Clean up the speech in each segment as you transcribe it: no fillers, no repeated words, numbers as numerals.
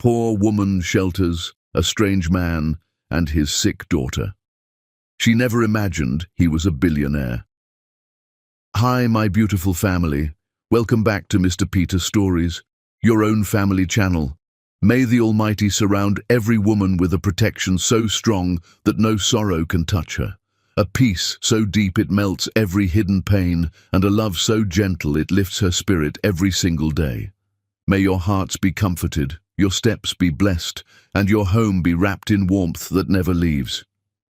Poor woman shelters a strange man and his sick daughter. She never imagined he was a billionaire. Hi, my beautiful family. Welcome back to Mr. Peter Stories, your own family channel. May the Almighty surround every woman with a protection so strong that no sorrow can touch her, a peace so deep it melts every hidden pain, and a love so gentle it lifts her spirit every single day. May your hearts be comforted, your steps be blessed, and your home be wrapped in warmth that never leaves.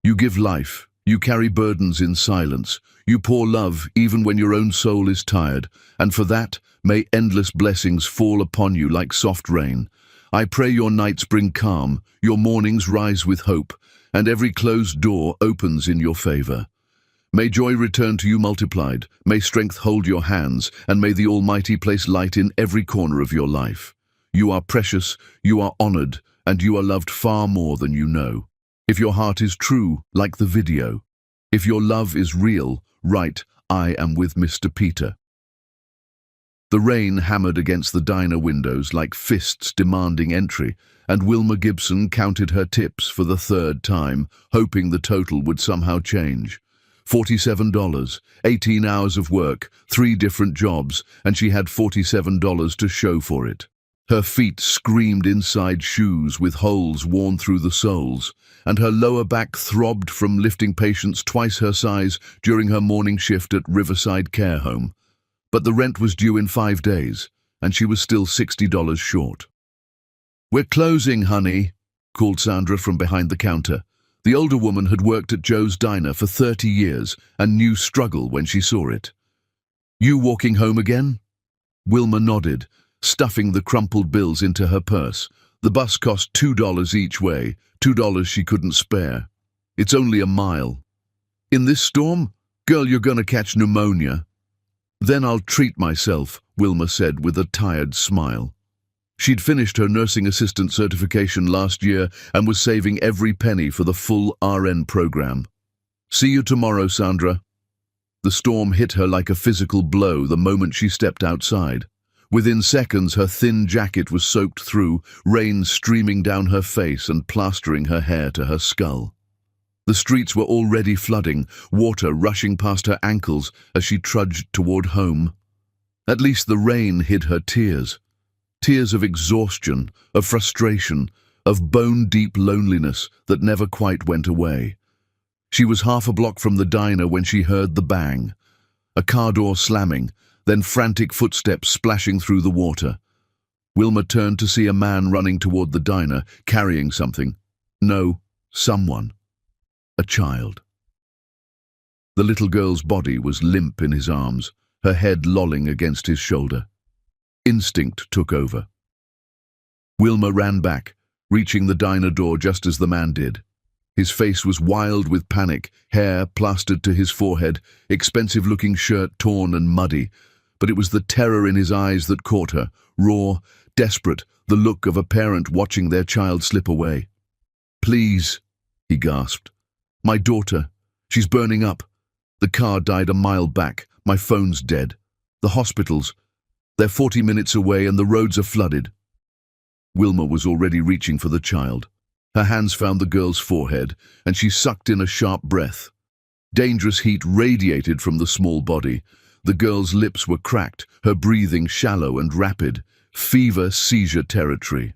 You give life, you carry burdens in silence, you pour love even when your own soul is tired, and for that, may endless blessings fall upon you like soft rain. I pray your nights bring calm, your mornings rise with hope, and every closed door opens in your favor. May joy return to you multiplied, may strength hold your hands, and may the Almighty place light in every corner of your life. You are precious, you are honored, and you are loved far more than you know. If your heart is true, like the video. If your love is real, write, "I am with Mr. Peter." The rain hammered against the diner windows like fists demanding entry, and Wilma Gibson counted her tips for the third time, hoping the total would somehow change. $47, 18 hours of work, 3 different jobs, and she had $47 to show for it. Her feet screamed inside shoes with holes worn through the soles, and her lower back throbbed from lifting patients twice her size during her morning shift at Riverside Care Home. But the rent was due in 5 days, and she was still $60 short. "We're closing, honey," called Sandra from behind the counter. The older woman had worked at Joe's Diner for 30 years and knew struggle when she saw it. "You walking home again?" Wilma nodded, stuffing the crumpled bills into her purse. The bus cost $2 each way, $2 she couldn't spare. "It's only a mile." "In this storm? Girl, you're gonna catch pneumonia." "Then I'll treat myself," Wilma said with a tired smile. She'd finished her nursing assistant certification last year and was saving every penny for the full RN program. "See you tomorrow, Sandra." The storm hit her like a physical blow the moment she stepped outside. Within seconds, her thin jacket was soaked through, rain streaming down her face and plastering her hair to her skull. The streets were already flooding, water rushing past her ankles as she trudged toward home. At least the rain hid her tears. Tears of exhaustion, of frustration, of bone-deep loneliness that never quite went away. She was half a block from the diner when she heard the bang. A car door slamming, then frantic footsteps splashing through the water. Wilma turned to see a man running toward the diner, carrying something. No, someone. A child. The little girl's body was limp in his arms, her head lolling against his shoulder. Instinct took over. Wilma ran back, reaching the diner door just as the man did. His face was wild with panic, hair plastered to his forehead, expensive-looking shirt torn and muddy, but it was the terror in his eyes that caught her, raw, desperate, the look of a parent watching their child slip away. "Please," he gasped. "My daughter. She's burning up. The car died a mile back. My phone's dead. The hospitals. They're 40 minutes away and the roads are flooded." Wilma was already reaching for the child. Her hands found the girl's forehead, and she sucked in a sharp breath. Dangerous heat radiated from the small body. The girl's lips were cracked, her breathing shallow and rapid. Fever-seizure territory.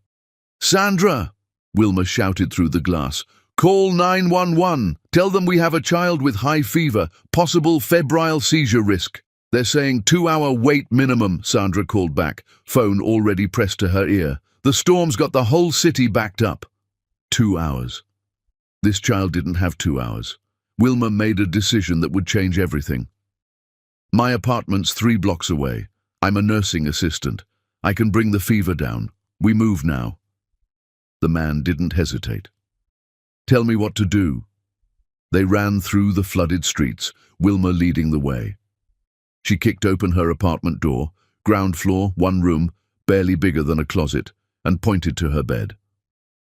"Sandra!" Wilma shouted through the glass. "Call 911. Tell them we have a child with high fever, possible febrile seizure risk." "They're saying 2-hour wait minimum," Sandra called back, phone already pressed to her ear. "The storm's got the whole city backed up." 2 hours. This child didn't have 2 hours. Wilma made a decision that would change everything. "My apartment's 3 blocks away. I'm a nursing assistant. I can bring the fever down. We move now." The man didn't hesitate. "Tell me what to do." They ran through the flooded streets, Wilma leading the way. She kicked open her apartment door, ground floor, 1 room, barely bigger than a closet, and pointed to her bed.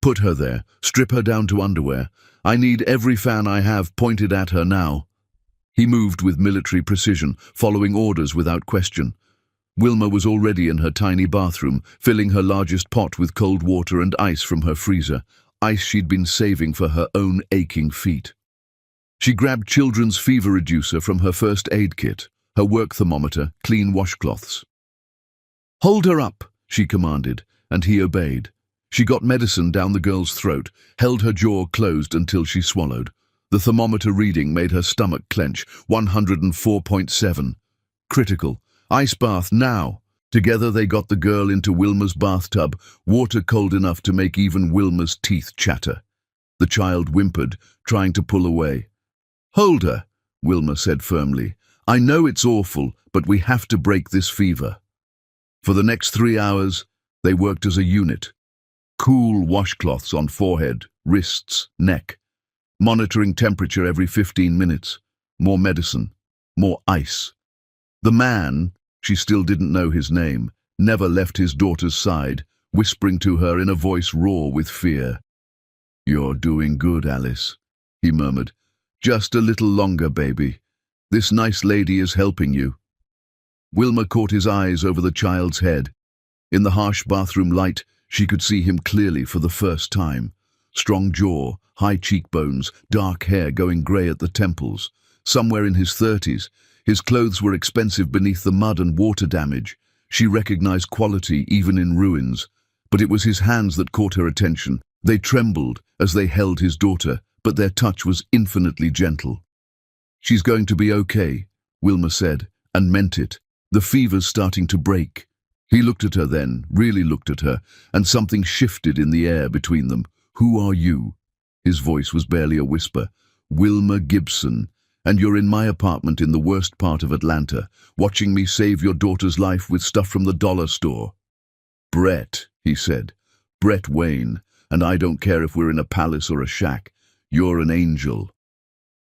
"Put her there, strip her down to underwear. I need every fan I have pointed at her now." He moved with military precision, following orders without question. Wilma was already in her tiny bathroom, filling her largest pot with cold water and ice from her freezer, ice she'd been saving for her own aching feet. She grabbed children's fever reducer from her first aid kit, her work thermometer, clean washcloths. "Hold her up," she commanded, and he obeyed. She got medicine down the girl's throat, held her jaw closed until she swallowed. The thermometer reading made her stomach clench, 104.7. Critical. "Ice bath, now!" Together they got the girl into Wilma's bathtub, water cold enough to make even Wilma's teeth chatter. The child whimpered, trying to pull away. "Hold her," Wilma said firmly. "I know it's awful, but we have to break this fever." For the next 3 hours, they worked as a unit. Cool washcloths on forehead, wrists, neck. Monitoring temperature every 15 minutes. More medicine. More ice. The man, she still didn't know his name, never left his daughter's side, whispering to her in a voice raw with fear. "You're doing good, Alice," he murmured. "Just a little longer, baby. This nice lady is helping you." Wilma caught his eyes over the child's head. In the harsh bathroom light, she could see him clearly for the first time. Strong jaw, high cheekbones, dark hair going grey at the temples. Somewhere in his 30s, his clothes were expensive beneath the mud and water damage. She recognized quality even in ruins. But it was his hands that caught her attention. They trembled as they held his daughter, but their touch was infinitely gentle. "She's going to be okay," Wilma said, and meant it. "The fever's starting to break." He looked at her then, really looked at her, and something shifted in the air between them. "Who are you?" His voice was barely a whisper. "Wilma Gibson, and you're in my apartment in the worst part of Atlanta, watching me save your daughter's life with stuff from the dollar store." "Brett," he said. "Brett Wayne, and I don't care if we're in a palace or a shack. You're an angel."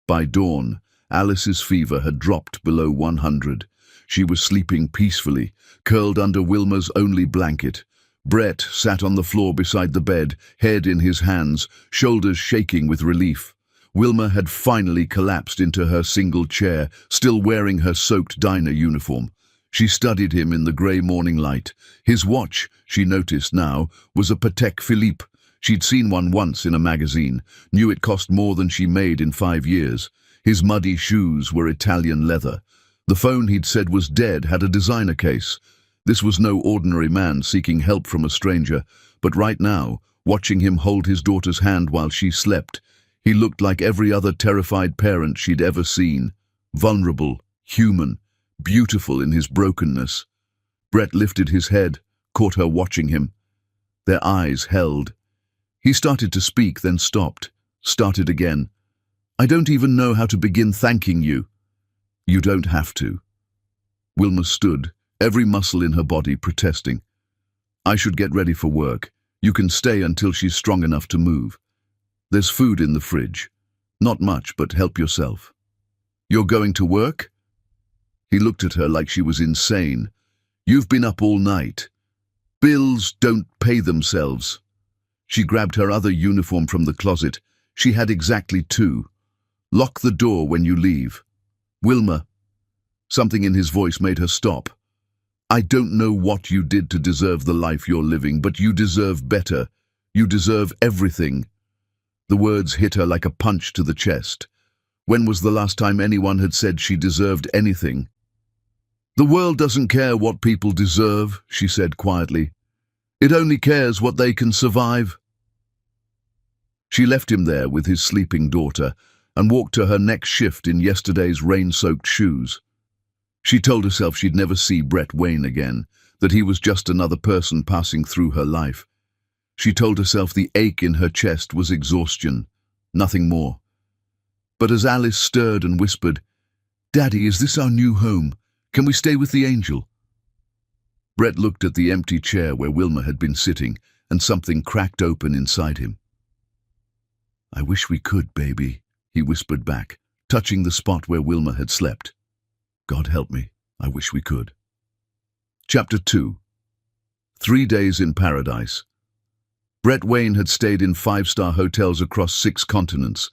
By dawn, Alice's fever had dropped below 100. She was sleeping peacefully, curled under Wilma's only blanket. Brett sat on the floor beside the bed, head in his hands, shoulders shaking with relief. Wilma had finally collapsed into her single chair, still wearing her soaked diner uniform. She studied him in the grey morning light. His watch, she noticed now, was a Patek Philippe. She'd seen one once in a magazine, knew it cost more than she made in 5 years. His muddy shoes were Italian leather. The phone he'd said was dead had a designer case. This was no ordinary man seeking help from a stranger, but right now, watching him hold his daughter's hand while she slept, he looked like every other terrified parent she'd ever seen. Vulnerable, human, beautiful in his brokenness. Brett lifted his head, caught her watching him. Their eyes held. He started to speak, then stopped, started again. "I don't even know how to begin thanking you." "You don't have to." Wilma stood, every muscle in her body protesting. "I should get ready for work. You can stay until she's strong enough to move. There's food in the fridge. Not much, but help yourself." "You're going to work?" He looked at her like she was insane. "You've been up all night. Bills don't pay themselves." She grabbed her other uniform from the closet. She had exactly 2. "Lock the door when you leave." "Wilma." Something in his voice made her stop. "I don't know what you did to deserve the life you're living, but you deserve better. You deserve everything." The words hit her like a punch to the chest. When was the last time anyone had said she deserved anything? "The world doesn't care what people deserve," she said quietly. "It only cares what they can survive." She left him there with his sleeping daughter and walked to her next shift in yesterday's rain-soaked shoes. She told herself she'd never see Brett Wayne again, that he was just another person passing through her life. She told herself the ache in her chest was exhaustion, nothing more. But as Alice stirred and whispered, "Daddy, is this our new home? Can we stay with the angel?" Brett looked at the empty chair where Wilma had been sitting, and something cracked open inside him. "I wish we could, baby," he whispered back, touching the spot where Wilma had slept. "God help me, I wish we could." Chapter 2. 3 days in paradise. Brett Wayne had stayed in 5-star hotels across 6 continents,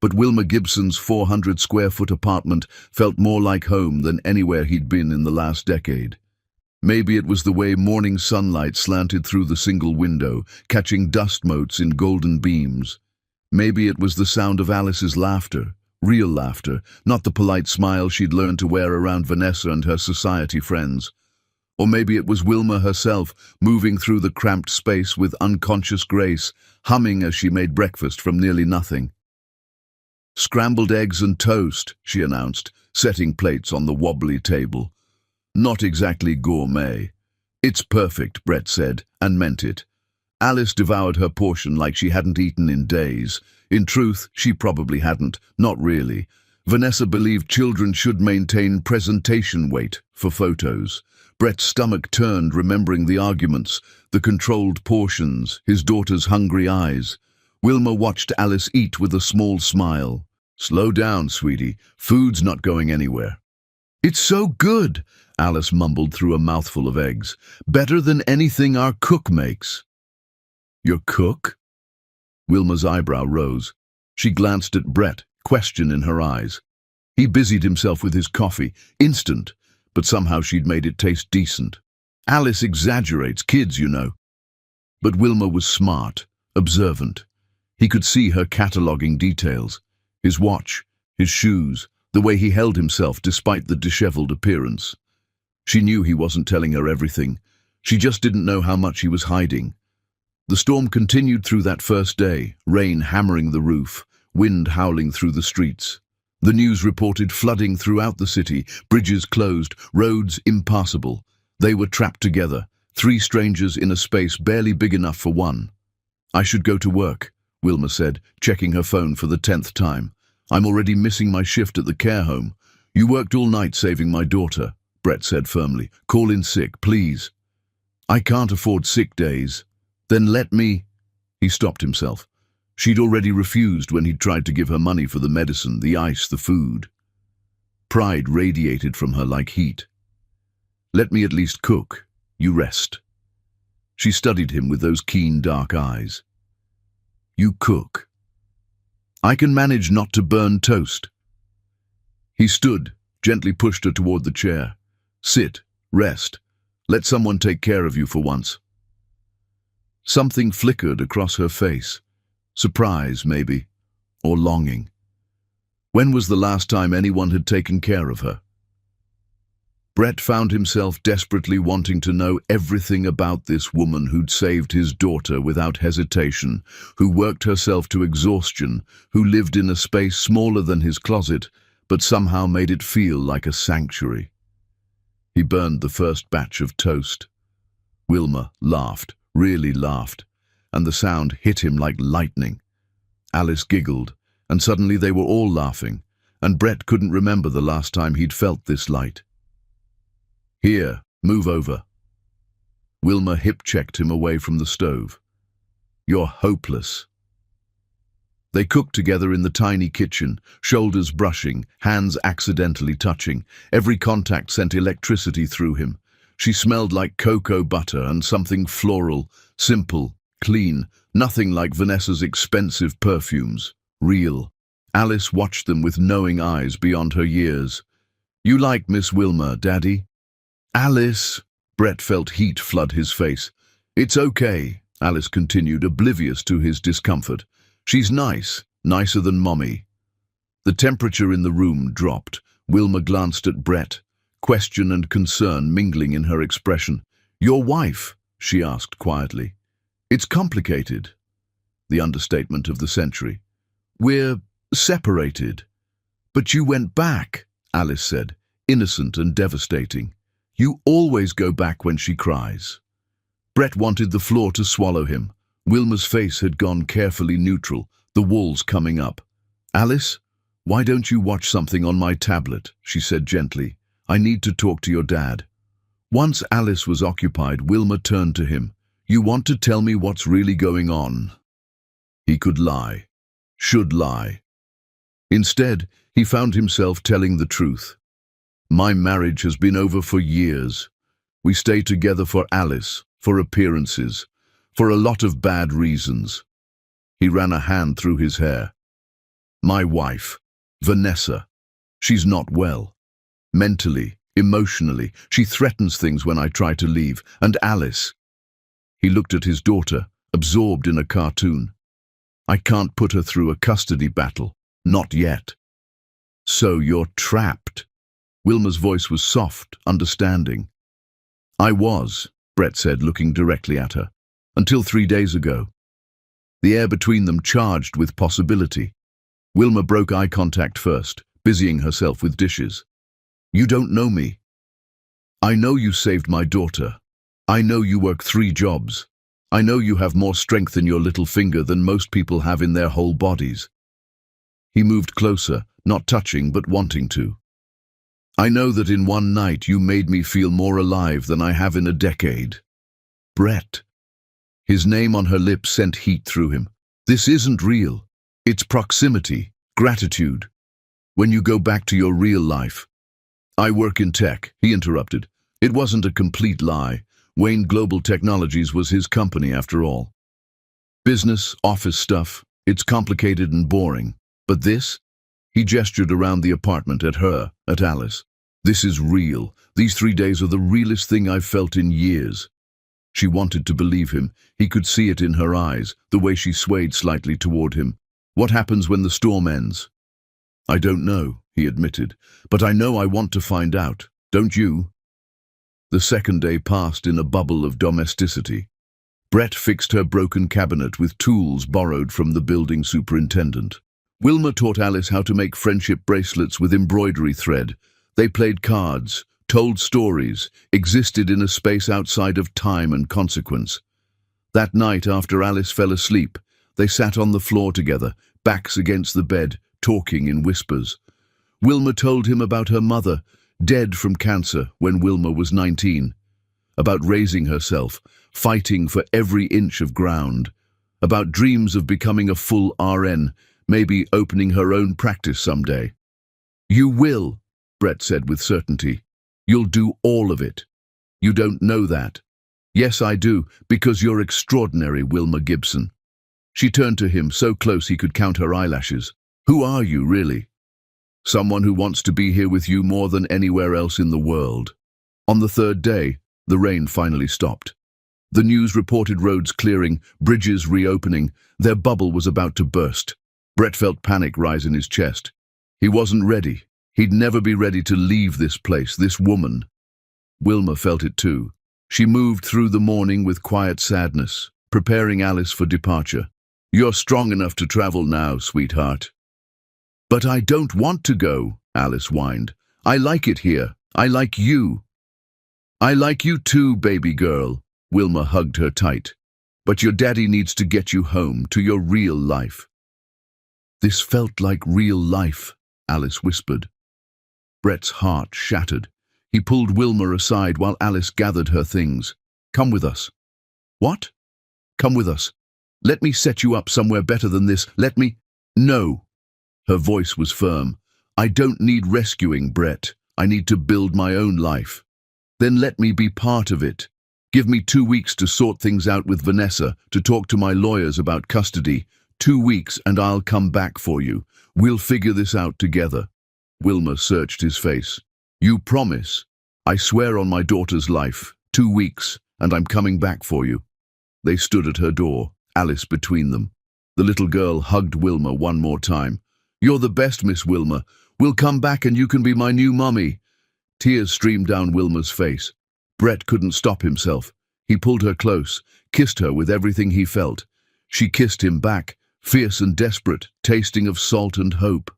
but Wilma Gibson's 400-square-foot apartment felt more like home than anywhere he'd been in the last decade. Maybe it was the way morning sunlight slanted through the single window, catching dust motes in golden beams. Maybe it was the sound of Alice's laughter, real laughter, not the polite smile she'd learned to wear around Vanessa and her society friends. Or maybe it was Wilma herself, moving through the cramped space with unconscious grace, humming as she made breakfast from nearly nothing. "Scrambled eggs and toast," she announced, setting plates on the wobbly table. "Not exactly gourmet." "It's perfect," Brett said, and meant it. Alice devoured her portion like she hadn't eaten in days. In truth, she probably hadn't, not really. Vanessa believed children should maintain presentation weight for photos. Brett's stomach turned, remembering the arguments, the controlled portions, his daughter's hungry eyes. Wilma watched Alice eat with a small smile. "Slow down, sweetie. Food's not going anywhere." "It's so good," Alice mumbled through a mouthful of eggs. "Better than anything our cook makes." "Your cook?" Wilma's eyebrow rose. She glanced at Brett, question in her eyes. He busied himself with his coffee, instant, but somehow she'd made it taste decent. "Alice exaggerates, kids, you know." But Wilma was smart, observant. He could see her cataloguing details. His watch, his shoes, the way he held himself despite the disheveled appearance. She knew he wasn't telling her everything. She just didn't know how much he was hiding. The storm continued through that first day, rain hammering the roof, wind howling through the streets. The news reported flooding throughout the city, bridges closed, roads impassable. They were trapped together, three strangers in a space barely big enough for one. "I should go to work," Wilma said, checking her phone for the 10th time. "I'm already missing my shift at the care home." "You worked all night saving my daughter," Brett said firmly. "Call in sick, please." "I can't afford sick days." "Then let me—" He stopped himself. She'd already refused when he'd tried to give her money for the medicine, the ice, the food. Pride radiated from her like heat. "Let me at least cook. You rest." She studied him with those keen, dark eyes. "You cook." "I can manage not to burn toast." He stood, gently pushed her toward the chair. "Sit, rest. Let someone take care of you for once." Something flickered across her face. Surprise, maybe, or longing. When was the last time anyone had taken care of her? Brett found himself desperately wanting to know everything about this woman who'd saved his daughter without hesitation, who worked herself to exhaustion, who lived in a space smaller than his closet, but somehow made it feel like a sanctuary. He burned the first batch of toast. Wilma laughed, really laughed, and the sound hit him like lightning. Alice giggled, and suddenly they were all laughing, and Brett couldn't remember the last time he'd felt this light. "Here, move over." Wilma hip-checked him away from the stove. "You're hopeless." They cooked together in the tiny kitchen, shoulders brushing, hands accidentally touching. Every contact sent electricity through him. She smelled like cocoa butter and something floral, simple, clean, nothing like Vanessa's expensive perfumes. Real. Alice watched them with knowing eyes beyond her years. "You like Miss Wilma, Daddy?" "Alice!" Brett felt heat flood his face. "It's okay," Alice continued, oblivious to his discomfort. "She's nice, nicer than Mommy." The temperature in the room dropped. Wilma glanced at Brett, question and concern mingling in her expression. "Your wife?" she asked quietly. "It's complicated." The understatement of the century. "We're separated." "But you went back," Alice said, innocent and devastating. "You always go back when she cries." Brett wanted the floor to swallow him. Wilma's face had gone carefully neutral, the walls coming up. "Alice, why don't you watch something on my tablet?" she said gently. "I need to talk to your dad." Once Alice was occupied, Wilma turned to him. "You want to tell me what's really going on?" He could lie. Should lie. Instead, he found himself telling the truth. "My marriage has been over for years. We stay together for Alice, for appearances, for a lot of bad reasons." He ran a hand through his hair. "My wife, Vanessa, she's not well. Mentally, Emotionally, she threatens things when I try to leave. And Alice. He looked at his daughter, absorbed in a cartoon. I can't put her through a custody battle. Not yet. So you're trapped. Wilma's voice was soft, understanding. I was, Brett said, looking directly at her. Until 3 days ago. The air between them charged with possibility. Wilma broke eye contact first, busying herself with dishes. You don't know me. I know you saved my daughter. I know you work 3 jobs. I know you have more strength in your little finger than most people have in their whole bodies. He moved closer, not touching but wanting to. I know that in one night you made me feel more alive than I have in a decade. Brett. His name on her lips sent heat through him. This isn't real. It's proximity, gratitude. When you go back to your real life. I work in tech, he interrupted. It wasn't a complete lie. Wayne Global Technologies was his company after all. Business, office stuff, it's complicated and boring. But this? He gestured around the apartment at her, at Alice. This is real. These 3 days are the realest thing I've felt in years. She wanted to believe him. He could see it in her eyes, the way she swayed slightly toward him. What happens when the storm ends? I don't know, he admitted, but I know I want to find out. Don't you? The second day passed in a bubble of domesticity. Brett fixed her broken cabinet with tools borrowed from the building superintendent. Wilma taught Alice how to make friendship bracelets with embroidery thread. They played cards, told stories, existed in a space outside of time and consequence. That night, after Alice fell asleep, they sat on the floor together, backs against the bed, talking in whispers. Wilma told him about her mother, dead from cancer when Wilma was 19, about raising herself, fighting for every inch of ground, about dreams of becoming a full RN, maybe opening her own practice someday. You will, Brett said with certainty. You'll do all of it. You don't know that. Yes, I do, because you're extraordinary, Wilma Gibson. She turned to him so close he could count her eyelashes. Who are you, really? Someone who wants to be here with you more than anywhere else in the world. On the 3rd day, the rain finally stopped. The news reported roads clearing, bridges reopening. Their bubble was about to burst. Brett felt panic rise in his chest. He wasn't ready. He'd never be ready to leave this place, this woman. Wilma felt it too. She moved through the morning with quiet sadness, preparing Alice for departure. You're strong enough to travel now, sweetheart. But I don't want to go, Alice whined. I like it here. I like you. I like you too, baby girl. Wilma hugged her tight. But your daddy needs to get you home to your real life. This felt like real life, Alice whispered. Brett's heart shattered. He pulled Wilma aside while Alice gathered her things. Come with us. What? Come with us. Let me set you up somewhere better than this. Let me... No. Her voice was firm. I don't need rescuing, Brett. I need to build my own life. Then let me be part of it. Give me 2 weeks to sort things out with Vanessa, to talk to my lawyers about custody. 2 weeks and I'll come back for you. We'll figure this out together. Wilma searched his face. You promise? I swear on my daughter's life. 2 weeks, and I'm coming back for you. They stood at her door, Alice between them. The little girl hugged Wilma one more time. You're the best, Miss Wilma. We'll come back and you can be my new mummy. Tears streamed down Wilma's face. Brett couldn't stop himself. He pulled her close, kissed her with everything he felt. She kissed him back, fierce and desperate, tasting of salt and hope.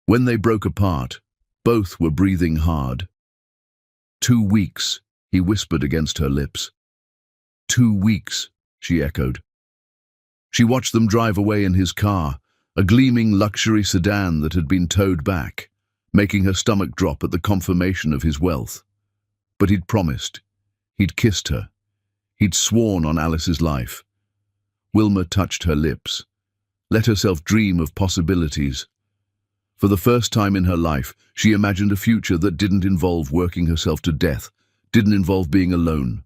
When they broke apart, both were breathing hard. 2 weeks, he whispered against her lips. 2 weeks, she echoed. She watched them drive away in his car, a gleaming luxury sedan that had been towed back, making her stomach drop at the confirmation of his wealth. But he'd promised. He'd kissed her. He'd sworn on Alice's life. Wilma touched her lips, let herself dream of possibilities. For the first time in her life, she imagined a future that didn't involve working herself to death, didn't involve being alone.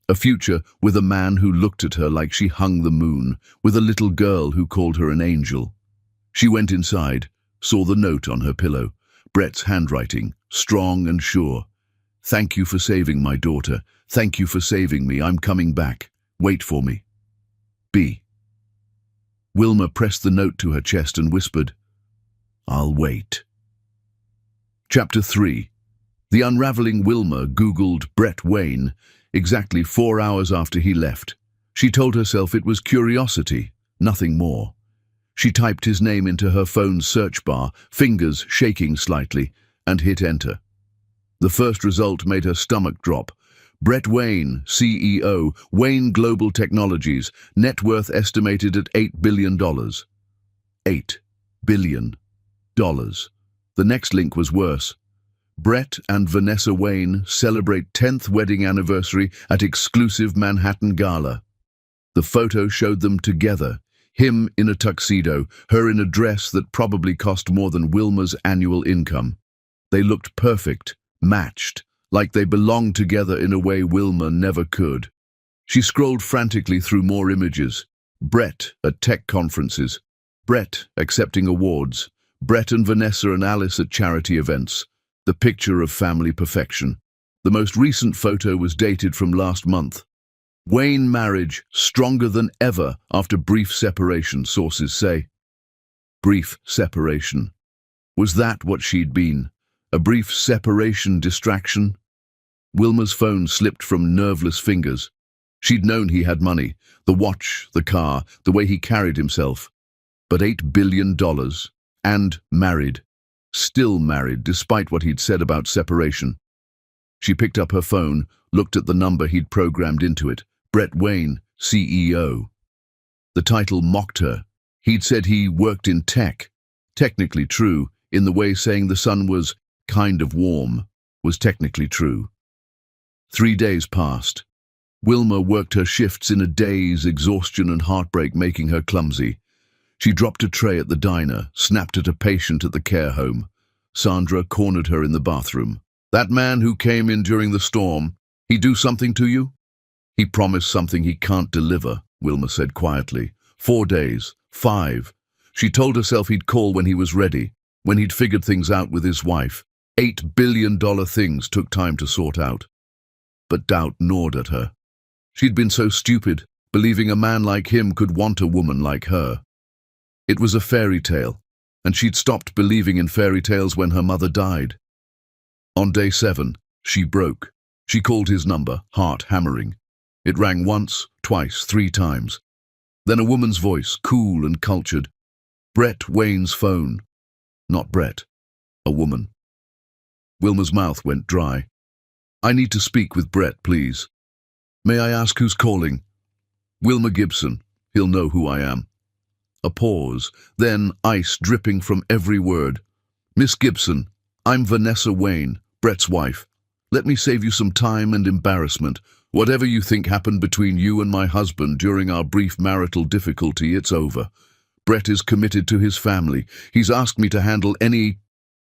A future with a man who looked at her like she hung the moon, with a little girl who called her an angel. She went inside, saw the note on her pillow. Brett's handwriting, strong and sure. "Thank you for saving my daughter. Thank you for saving me. I'm coming back. Wait for me. B." Wilma pressed the note to her chest and whispered, "I'll wait." Chapter 3. The unraveling Wilma Googled Brett Wayne exactly 4 hours after he left. She told herself it was curiosity, nothing more. She typed his name into her phone's search bar, fingers shaking slightly, and hit enter. The first result made her stomach drop. Brett Wayne, CEO, Wayne Global Technologies, net worth estimated at $8 billion. $8 billion. The next link was worse. Brett and Vanessa Wayne celebrate 10th wedding anniversary at exclusive Manhattan gala. The photo showed them together, him in a tuxedo, her in a dress that probably cost more than Wilma's annual income. They looked perfect, matched, like they belonged together in a way Wilma never could. She scrolled frantically through more images. Brett at tech conferences. Brett accepting awards. Brett and Vanessa and Alice at charity events. The picture of family perfection. The most recent photo was dated from last month. Wayne marriage stronger than ever after brief separation, sources say. Brief separation. Was that what she'd been? A brief separation distraction? Wilma's phone slipped from nerveless fingers. She'd known he had money, the watch, the car, the way he carried himself. But $8 billion, and married. Still married, despite what he'd said about separation. She picked up her phone, looked at the number he'd programmed into it. Brett Wayne, CEO. The title mocked her. He'd said he worked in tech. Technically true, in the way saying the sun was kind of warm was technically true. 3 days passed. Wilma worked her shifts in a daze, exhaustion and heartbreak making her clumsy. She dropped a tray at the diner, snapped at a patient at the care home. Sandra cornered her in the bathroom. "That man who came in during the storm, he do something to you?" "He promised something he can't deliver," Wilma said quietly. 4 days. 5. She told herself he'd call when he was ready, when he'd figured things out with his wife. $8 billion things took time to sort out. But doubt gnawed at her. She'd been so stupid, believing a man like him could want a woman like her. It was a fairy tale, and she'd stopped believing in fairy tales when her mother died. On day 7, she broke. She called his number, heart hammering. It rang once, twice, 3 times. Then a woman's voice, cool and cultured. Brett Wayne's phone. Not Brett. A woman. Wilma's mouth went dry. "I need to speak with Brett, please." "May I ask who's calling?" "Wilma Gibson. He'll know who I am." A pause, then ice dripping from every word. "Miss Gibson, I'm Vanessa Wayne, Brett's wife. Let me save you some time and embarrassment. Whatever you think happened between you and my husband during our brief marital difficulty, it's over. Brett is committed to his family. He's asked me to handle any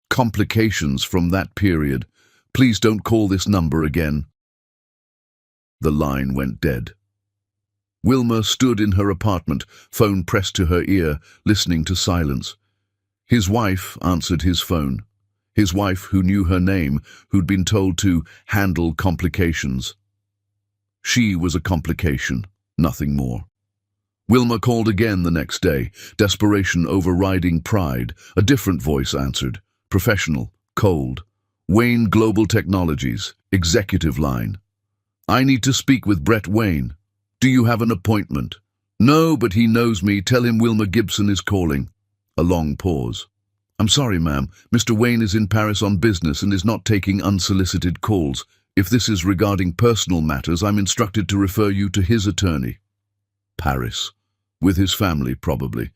complications from that period. Please don't call this number again." The line went dead. Wilma stood in her apartment, phone pressed to her ear, listening to silence. His wife answered his phone. His wife, who knew her name, who'd been told to handle complications. She was a complication, nothing more. Wilma called again the next day, desperation overriding pride. A different voice answered, professional, cold. "Wayne Global Technologies, executive line. I need to speak with Brett Wayne. Do you have an appointment?" "No, but he knows me. Tell him Wilma Gibson is calling." A long pause. "I'm sorry, ma'am. Mr. Wayne is in Paris on business and is not taking unsolicited calls. If this is regarding personal matters, I'm instructed to refer you to his attorney." Paris. With his family, probably.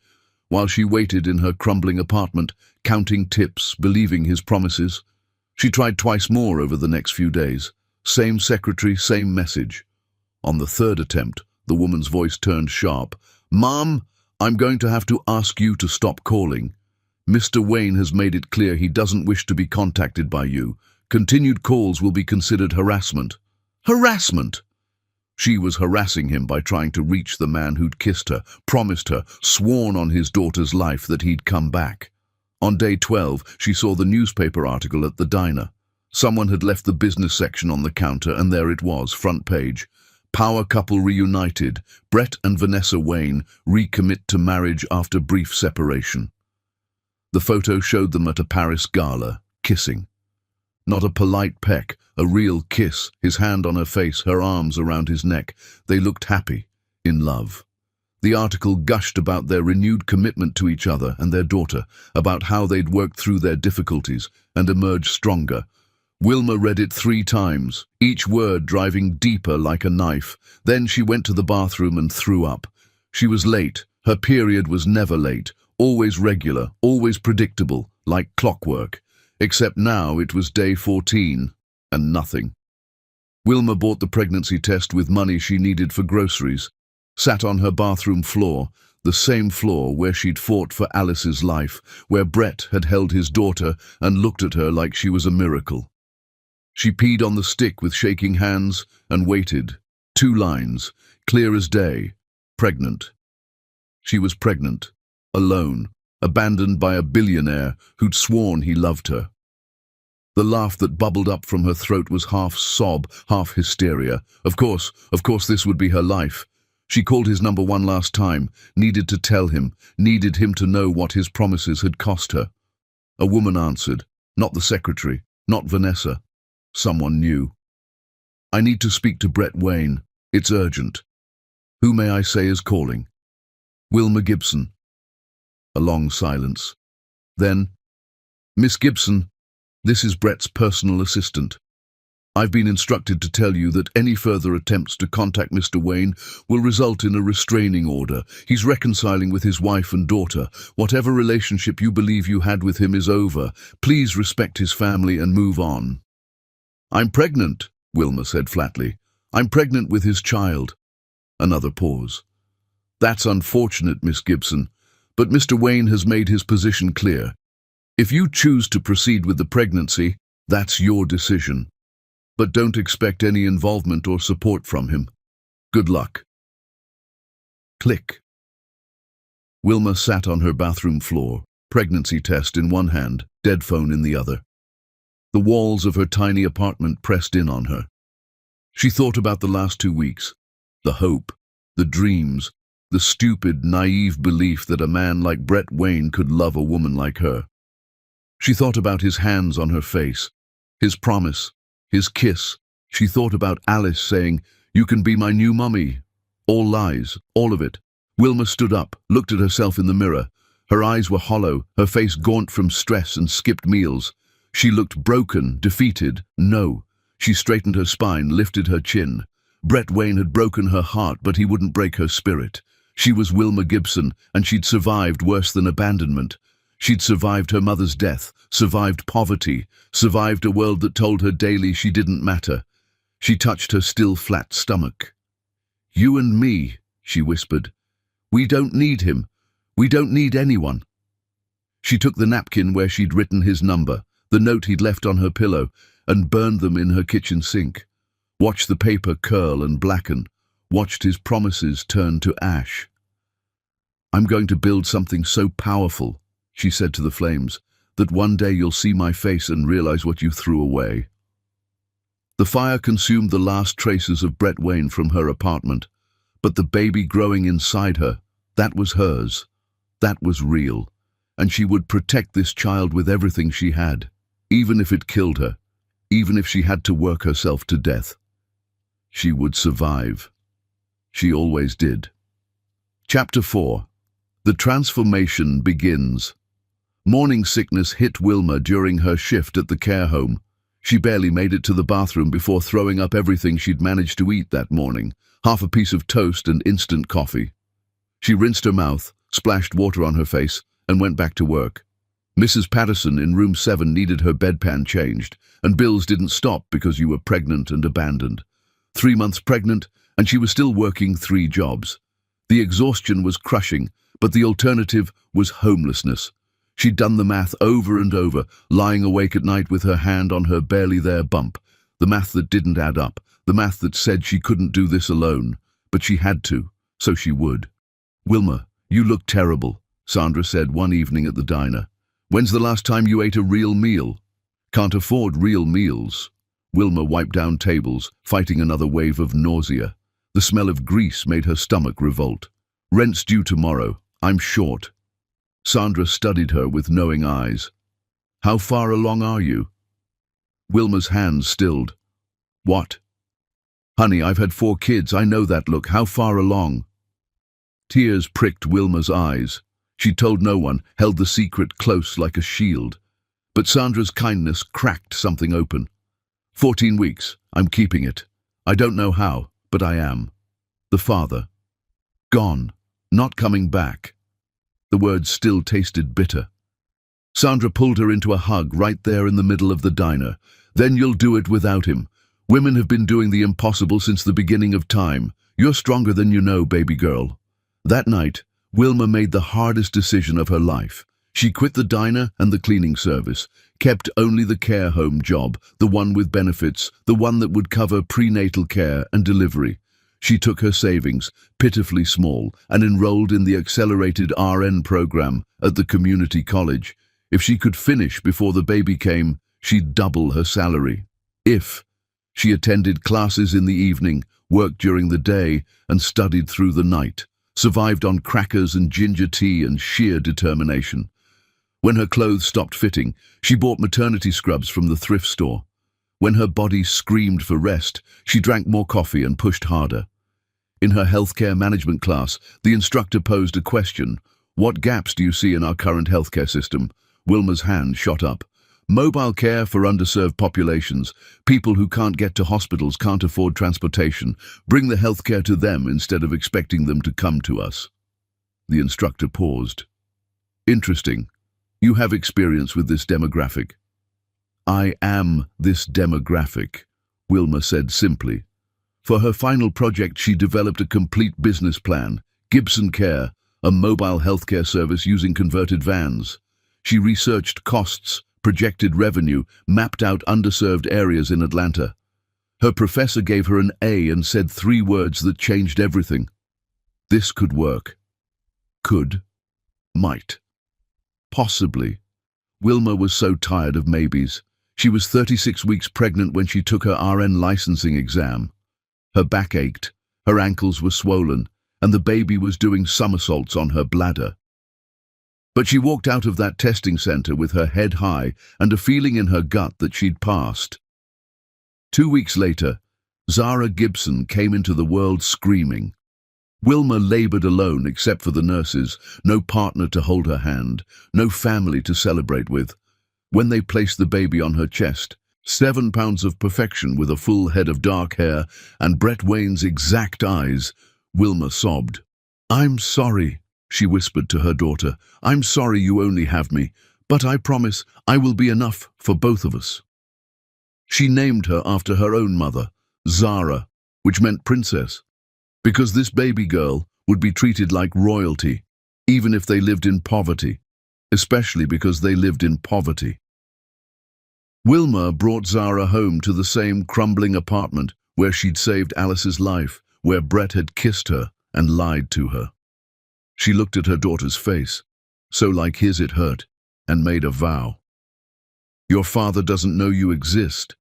While she waited in her crumbling apartment, counting tips, believing his promises. She tried twice more over the next few days. Same secretary, same message. On the 3rd attempt, the woman's voice turned sharp. "Mom, I'm going to have to ask you to stop calling. Mr. Wayne has made it clear he doesn't wish to be contacted by you. Continued calls will be considered harassment." Harassment! She was harassing him by trying to reach the man who'd kissed her, promised her, sworn on his daughter's life that he'd come back. On day 12, she saw the newspaper article at the diner. Someone had left the business section on the counter, and there it was, front page. Power couple reunited. Brett and Vanessa Wayne recommit to marriage after brief separation. The photo showed them at a Paris gala, kissing. Not a polite peck, a real kiss, his hand on her face, her arms around his neck. They looked happy, in love. The article gushed about their renewed commitment to each other and their daughter, about how they'd worked through their difficulties and emerged stronger. Wilma read it 3 times, each word driving deeper like a knife. Then she went to the bathroom and threw up. She was late. Her period was never late, always regular, always predictable, like clockwork. Except now it was day 14, and nothing. Wilma bought the pregnancy test with money she needed for groceries, sat on her bathroom floor, the same floor where she'd fought for Alice's life, where Brett had held his daughter and looked at her like she was a miracle. She peed on the stick with shaking hands and waited. 2 lines, clear as day. Pregnant. She was pregnant, alone, abandoned by a billionaire who'd sworn he loved her. The laugh that bubbled up from her throat was half sob, half hysteria. Of course this would be her life. She called his number one last time, needed to tell him, needed him to know what his promises had cost her. A woman answered, not the secretary, not Vanessa. Someone new. I need to speak to Brett Wayne. It's urgent. Who may I say is calling? Wilma Gibson. A long silence. Then, Miss Gibson, this is Brett's personal assistant. I've been instructed to tell you that any further attempts to contact Mr. Wayne will result in a restraining order. He's reconciling with his wife and daughter. Whatever relationship you believe you had with him is over. Please respect his family and move on. I'm pregnant, Wilma said flatly. I'm pregnant with his child. Another pause. That's unfortunate, Miss Gibson, but Mr. Wayne has made his position clear. If you choose to proceed with the pregnancy, that's your decision. But don't expect any involvement or support from him. Good luck. Click. Wilma sat on her bathroom floor, pregnancy test in one hand, dead phone in the other. The walls of her tiny apartment pressed in on her. She thought about the last 2 weeks, the hope, the dreams, the stupid, naive belief that a man like Brett Wayne could love a woman like her. She thought about his hands on her face, his promise, his kiss. She thought about Alice saying, "You can be my new mummy." All lies, all of it. Wilma stood up, looked at herself in the mirror. Her eyes were hollow, her face gaunt from stress and skipped meals. She looked broken, defeated. No. She straightened her spine, lifted her chin. Brett Wayne had broken her heart, but he wouldn't break her spirit. She was Wilma Gibson, and she'd survived worse than abandonment. She'd survived her mother's death, survived poverty, survived a world that told her daily she didn't matter. She touched her still flat stomach. You and me, she whispered. We don't need him. We don't need anyone. She took the napkin where she'd written his number, the note he'd left on her pillow, and burned them in her kitchen sink. Watched the paper curl and blacken, watched his promises turn to ash. I'm going to build something so powerful, she said to the flames, that one day you'll see my face and realize what you threw away. The fire consumed the last traces of Brett Wayne from her apartment, but the baby growing inside her, that was hers. That was real, and she would protect this child with everything she had, even if it killed her, even if she had to work herself to death. She would survive. She always did. Chapter 4. The transformation begins. Morning sickness hit Wilma during her shift at the care home. She barely made it to the bathroom before throwing up everything she'd managed to eat that morning, half a piece of toast and instant coffee. She rinsed her mouth, splashed water on her face, and went back to work. Mrs. Patterson in room 7 needed her bedpan changed, and bills didn't stop because you were pregnant and abandoned. 3 months pregnant, and she was still working 3 jobs. The exhaustion was crushing, but the alternative was homelessness. She'd done the math over and over, lying awake at night with her hand on her barely there bump. The math that didn't add up, the math that said she couldn't do this alone, but she had to, so she would. Wilma, you look terrible, Sandra said one evening at the diner. When's the last time you ate a real meal? Can't afford real meals. Wilma wiped down tables, fighting another wave of nausea. The smell of grease made her stomach revolt. Rent's due tomorrow. I'm short. Sandra studied her with knowing eyes. How far along are you? Wilma's hands stilled. What? Honey, I've had 4 kids. I know that look. How far along? Tears pricked Wilma's eyes. She told no one, held the secret close like a shield. But Sandra's kindness cracked something open. 14 weeks. I'm keeping it. I don't know how, but I am. The father. Gone. Not coming back. The words still tasted bitter. Sandra pulled her into a hug right there in the middle of the diner. Then you'll do it without him. Women have been doing the impossible since the beginning of time. You're stronger than you know, baby girl. That night, Wilma made the hardest decision of her life. She quit the diner and the cleaning service, kept only the care home job, the one with benefits, the one that would cover prenatal care and delivery. She took her savings, pitifully small, and enrolled in the accelerated RN program at the community college. If she could finish before the baby came, she'd double her salary. She attended classes in the evening, worked during the day, and studied through the night, survived on crackers and ginger tea and sheer determination. When her clothes stopped fitting, she bought maternity scrubs from the thrift store. When her body screamed for rest, she drank more coffee and pushed harder. In her healthcare management class, the instructor posed a question. What gaps do you see in our current healthcare system? Wilma's hand shot up. Mobile care for underserved populations. People who can't get to hospitals, can't afford transportation. Bring the healthcare to them instead of expecting them to come to us. The instructor paused. Interesting. You have experience with this demographic. I am this demographic, Wilma said simply. For her final project, she developed a complete business plan, Gibson Care, a mobile healthcare service using converted vans. She researched costs, projected revenue, mapped out underserved areas in Atlanta. Her professor gave her an A and said 3 words that changed everything. This could work. Could. Might. Possibly. Wilma was so tired of maybes. She was 36 weeks pregnant when she took her RN licensing exam. Her back ached, her ankles were swollen, and the baby was doing somersaults on her bladder. But she walked out of that testing center with her head high and a feeling in her gut that she'd passed. 2 weeks later, Zara Gibson came into the world screaming. Wilma labored alone except for the nurses, no partner to hold her hand, no family to celebrate with. When they placed the baby on her chest, 7 pounds of perfection with a full head of dark hair and Brett Wayne's exact eyes, Wilma sobbed. I'm sorry, she whispered to her daughter. I'm sorry you only have me, but I promise I will be enough for both of us. She named her after her own mother, Zara, which meant princess, because this baby girl would be treated like royalty, even if they lived in poverty, especially because they lived in poverty. Wilma brought Zara home to the same crumbling apartment where she'd saved Alice's life, where Brett had kissed her and lied to her. She looked at her daughter's face, so like his it hurt, and made a vow. Your father doesn't know you exist,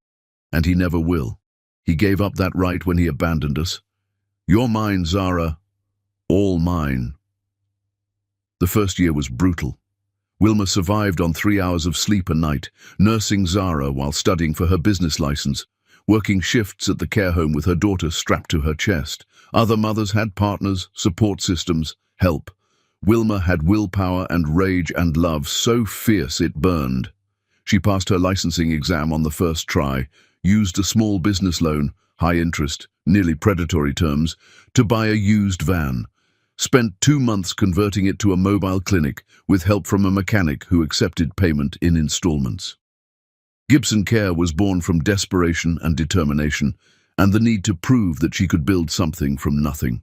and he never will. He gave up that right when he abandoned us. You're mine, Zara. All mine. The first year was brutal. Wilma survived on 3 hours of sleep a night, nursing Zara while studying for her business license, working shifts at the care home with her daughter strapped to her chest. Other mothers had partners, support systems, help. Wilma had willpower and rage and love so fierce it burned. She passed her licensing exam on the first try, used a small business loan, high interest, nearly predatory terms, to buy a used van. Spent 2 months converting it to a mobile clinic with help from a mechanic who accepted payment in installments. Gibson Care was born from desperation and determination, and the need to prove that she could build something from nothing.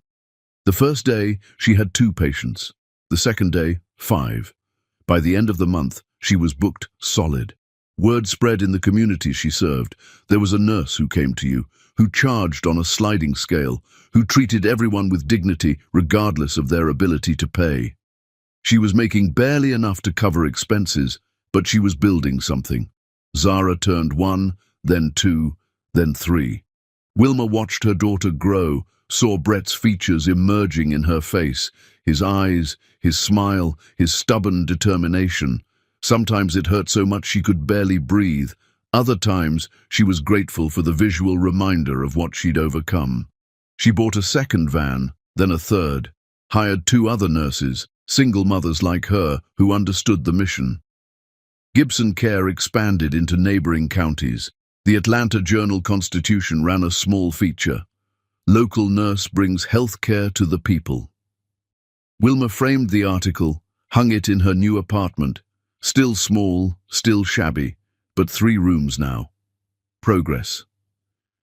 The first day, she had 2 patients. The second day, 5. By the end of the month, she was booked solid. Word spread in the community she served. There was a nurse who came to you, who charged on a sliding scale, who treated everyone with dignity regardless of their ability to pay. She was making barely enough to cover expenses, But she was building something. Zara turned 1, then 2, then 3. Wilma watched her daughter grow, saw Brett's features emerging in her face, his eyes, his smile, his stubborn determination. Sometimes it hurt so much she could barely breathe. Other times, she was grateful for the visual reminder of what she'd overcome. She bought a second van, then a third, hired 2 other nurses, single mothers like her, who understood the mission. Gibson Care expanded into neighboring counties. The Atlanta Journal-Constitution ran a small feature. Local nurse brings health care to the people. Wilma framed the article, hung it in her new apartment. Still small, still shabby, but 3 rooms now. Progress.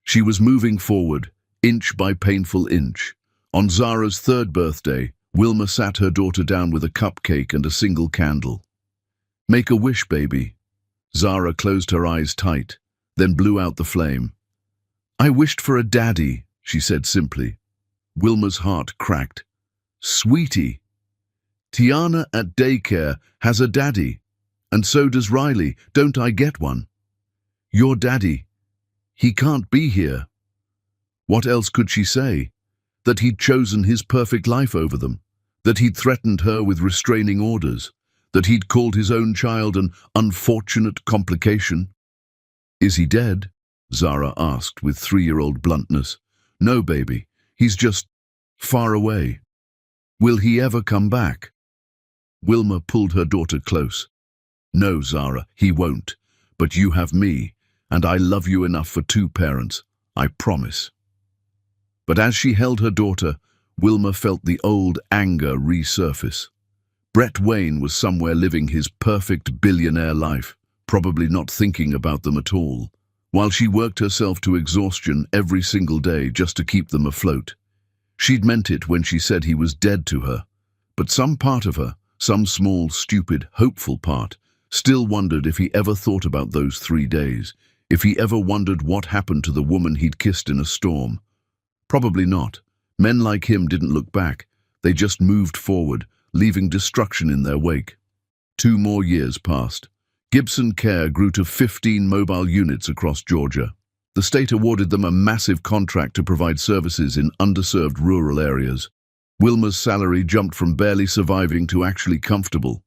She was moving forward, inch by painful inch. On Zara's 3rd birthday, Wilma sat her daughter down with a cupcake and a single candle. "Make a wish, baby." Zara closed her eyes tight, then blew out the flame. "I wished for a daddy," she said simply. Wilma's heart cracked. "Sweetie, Tiana at daycare has a daddy, and so does Riley. Don't I get one? Your daddy. He can't be here." What else could she say? That he'd chosen his perfect life over them, that he'd threatened her with restraining orders, that he'd called his own child an unfortunate complication. "Is he dead?" Zara asked with 3-year-old bluntness. "No, baby. He's just far away." "Will he ever come back?" Wilma pulled her daughter close. "No, Zara, he won't. But you have me, and I love you enough for 2 parents. I promise." But as she held her daughter, Wilma felt the old anger resurface. Brett Wayne was somewhere living his perfect billionaire life, probably not thinking about them at all, while she worked herself to exhaustion every single day just to keep them afloat. She'd meant it when she said he was dead to her, but some part of her, some small, stupid, hopeful part, still wondered if he ever thought about those 3 days, if he ever wondered what happened to the woman he'd kissed in a storm. Probably not. Men like him didn't look back. They just moved forward, leaving destruction in their wake. 2 more years passed. Gibson Care grew to 15 mobile units across Georgia. The state awarded them a massive contract to provide services in underserved rural areas. Wilma's salary jumped from barely surviving to actually comfortable.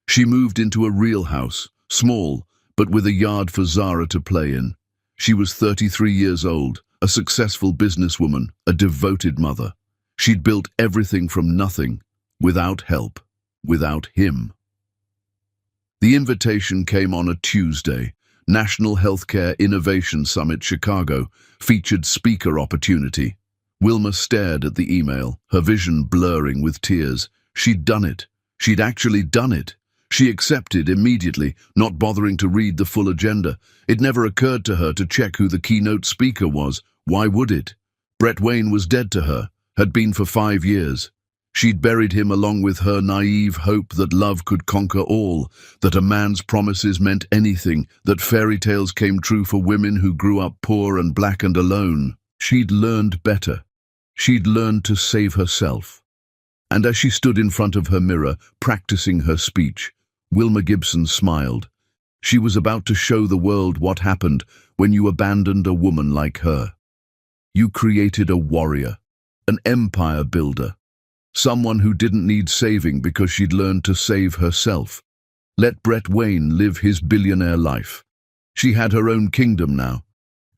She moved into a real house, small, but with a yard for Zara to play in. She was 33 years old, a successful businesswoman, a devoted mother. She'd built everything from nothing, without help, without him. The invitation came on a Tuesday. National Healthcare Innovation Summit, Chicago, featured speaker opportunity. Wilma stared at the email, her vision blurring with tears. She'd done it. She'd actually done it. She accepted immediately, not bothering to read the full agenda. It never occurred to her to check who the keynote speaker was. Why would it? Brett Wayne was dead to her, had been for 5 years. She'd buried him along with her naive hope that love could conquer all, that a man's promises meant anything, that fairy tales came true for women who grew up poor and black and alone. She'd learned better. She'd learned to save herself. And as she stood in front of her mirror, practicing her speech, Wilma Gibson smiled. She was about to show the world what happened when you abandoned a woman like her. You created a warrior, an empire builder, someone who didn't need saving because she'd learned to save herself. Let Brett Wayne live his billionaire life. She had her own kingdom now,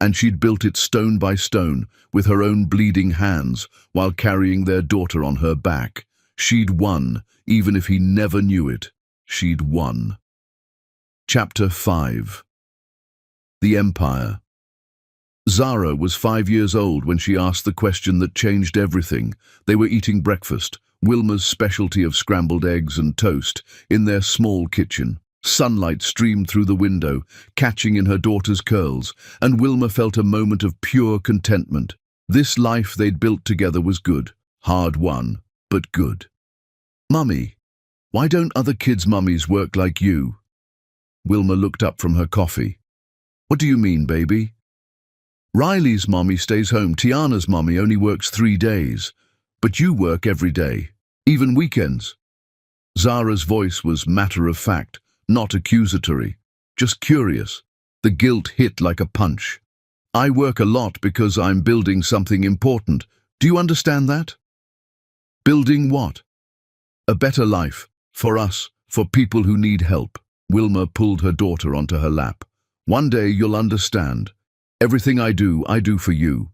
and she'd built it stone by stone with her own bleeding hands while carrying their daughter on her back. She'd won, even if he never knew it. She'd won. Chapter 5. The Empire. Zara was 5 years old when she asked the question that changed everything. They were eating breakfast, Wilma's specialty of scrambled eggs and toast, in their small kitchen. Sunlight streamed through the window, catching in her daughter's curls, and Wilma felt a moment of pure contentment. This life they'd built together was good, hard-won, but good. "Mummy, why don't other kids' mummies work like you?" Wilma looked up from her coffee. "What do you mean, baby?" "Riley's mommy stays home. Tiana's mommy only works 3 days. But you work every day, even weekends." Zara's voice was matter-of-fact, not accusatory, just curious. The guilt hit like a punch. I work a lot because I'm building something important. Do you understand that? Building what? A better life. For us, for people who need help. Wilma pulled her daughter onto her lap. One day you'll understand. Everything I do for you.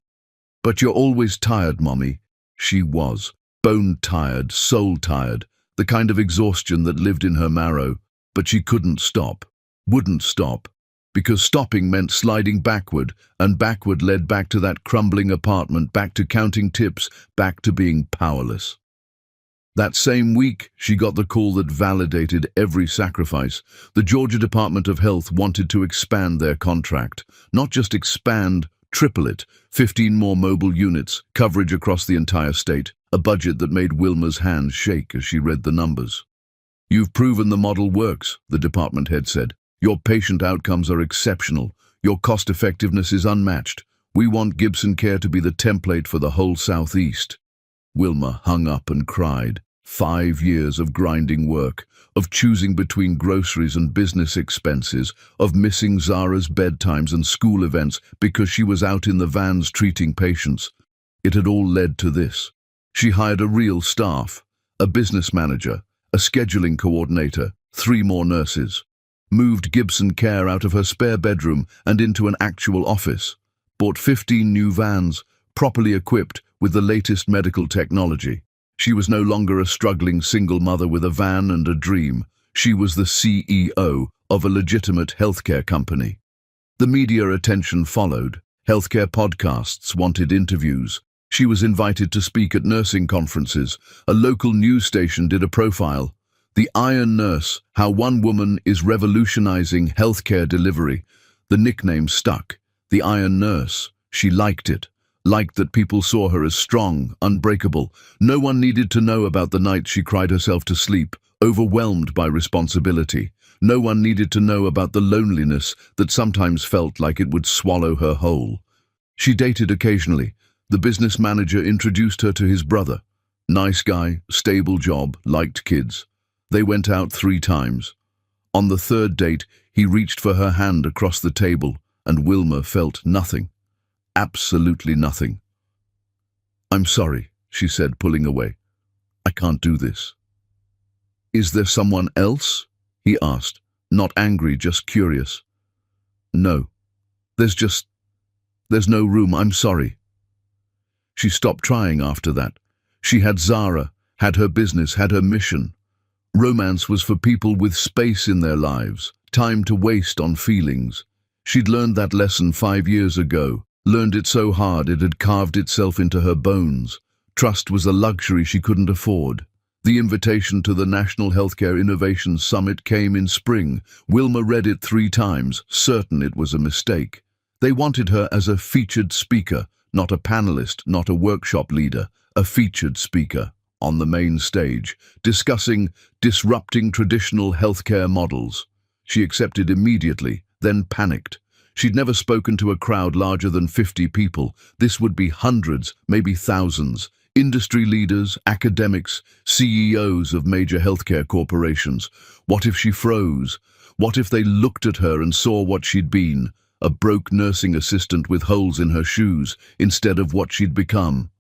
But you're always tired, Mommy. She was. Bone-tired, soul-tired, the kind of exhaustion that lived in her marrow. But she couldn't stop. Wouldn't stop. Because stopping meant sliding backward, and backward led back to that crumbling apartment, back to counting tips, back to being powerless. That same week, she got the call that validated every sacrifice. The Georgia Department of Health wanted to expand their contract. Not just expand, triple it. 15 more mobile units, coverage across the entire state. A budget that made Wilma's hands shake as she read the numbers. You've proven the model works, the department head said. Your patient outcomes are exceptional. Your cost effectiveness is unmatched. We want Gibson Care to be the template for the whole Southeast. Wilma hung up and cried. 5 years of grinding work, of choosing between groceries and business expenses, of missing Zara's bedtimes and school events because she was out in the vans treating patients. It had all led to this. She hired a real staff, a business manager, a scheduling coordinator, 3 more nurses. Moved Gibson Care out of her spare bedroom and into an actual office. Bought 15 new vans, properly equipped with the latest medical technology. She was no longer a struggling single mother with a van and a dream. She was the CEO of a legitimate healthcare company. The media attention followed. Healthcare podcasts wanted interviews. She was invited to speak at nursing conferences. A local news station did a profile. The Iron Nurse, how one woman is revolutionizing healthcare delivery. The nickname stuck. The Iron Nurse. She liked it. Liked that people saw her as strong, unbreakable. No one needed to know about the night she cried herself to sleep, overwhelmed by responsibility. No one needed to know about the loneliness that sometimes felt like it would swallow her whole. She dated occasionally. The business manager introduced her to his brother. Nice guy, stable job, liked kids. They went out 3 times. On the 3rd date, he reached for her hand across the table, and Wilma felt nothing. Absolutely nothing. I'm sorry, she said, pulling away. I can't do this. Is there someone else? He asked, not angry, just curious. No. There's no room, I'm sorry. She stopped trying after that. She had Zara, had her business, had her mission. Romance was for people with space in their lives, time to waste on feelings. She'd learned that lesson 5 years ago, learned it so hard it had carved itself into her bones. Trust was a luxury she couldn't afford. The invitation to the National Healthcare Innovation Summit came in spring. Wilma read it 3 times, certain it was a mistake. They wanted her as a featured speaker, not a panelist, not a workshop leader, a featured speaker. On the main stage, discussing disrupting traditional healthcare models. She accepted immediately, then panicked. She'd never spoken to a crowd larger than 50 people. This would be hundreds, maybe thousands. Industry leaders, academics, CEOs of major healthcare corporations. What if she froze? What if they looked at her and saw what she'd been? A broke nursing assistant with holes in her shoes, instead of what she'd become.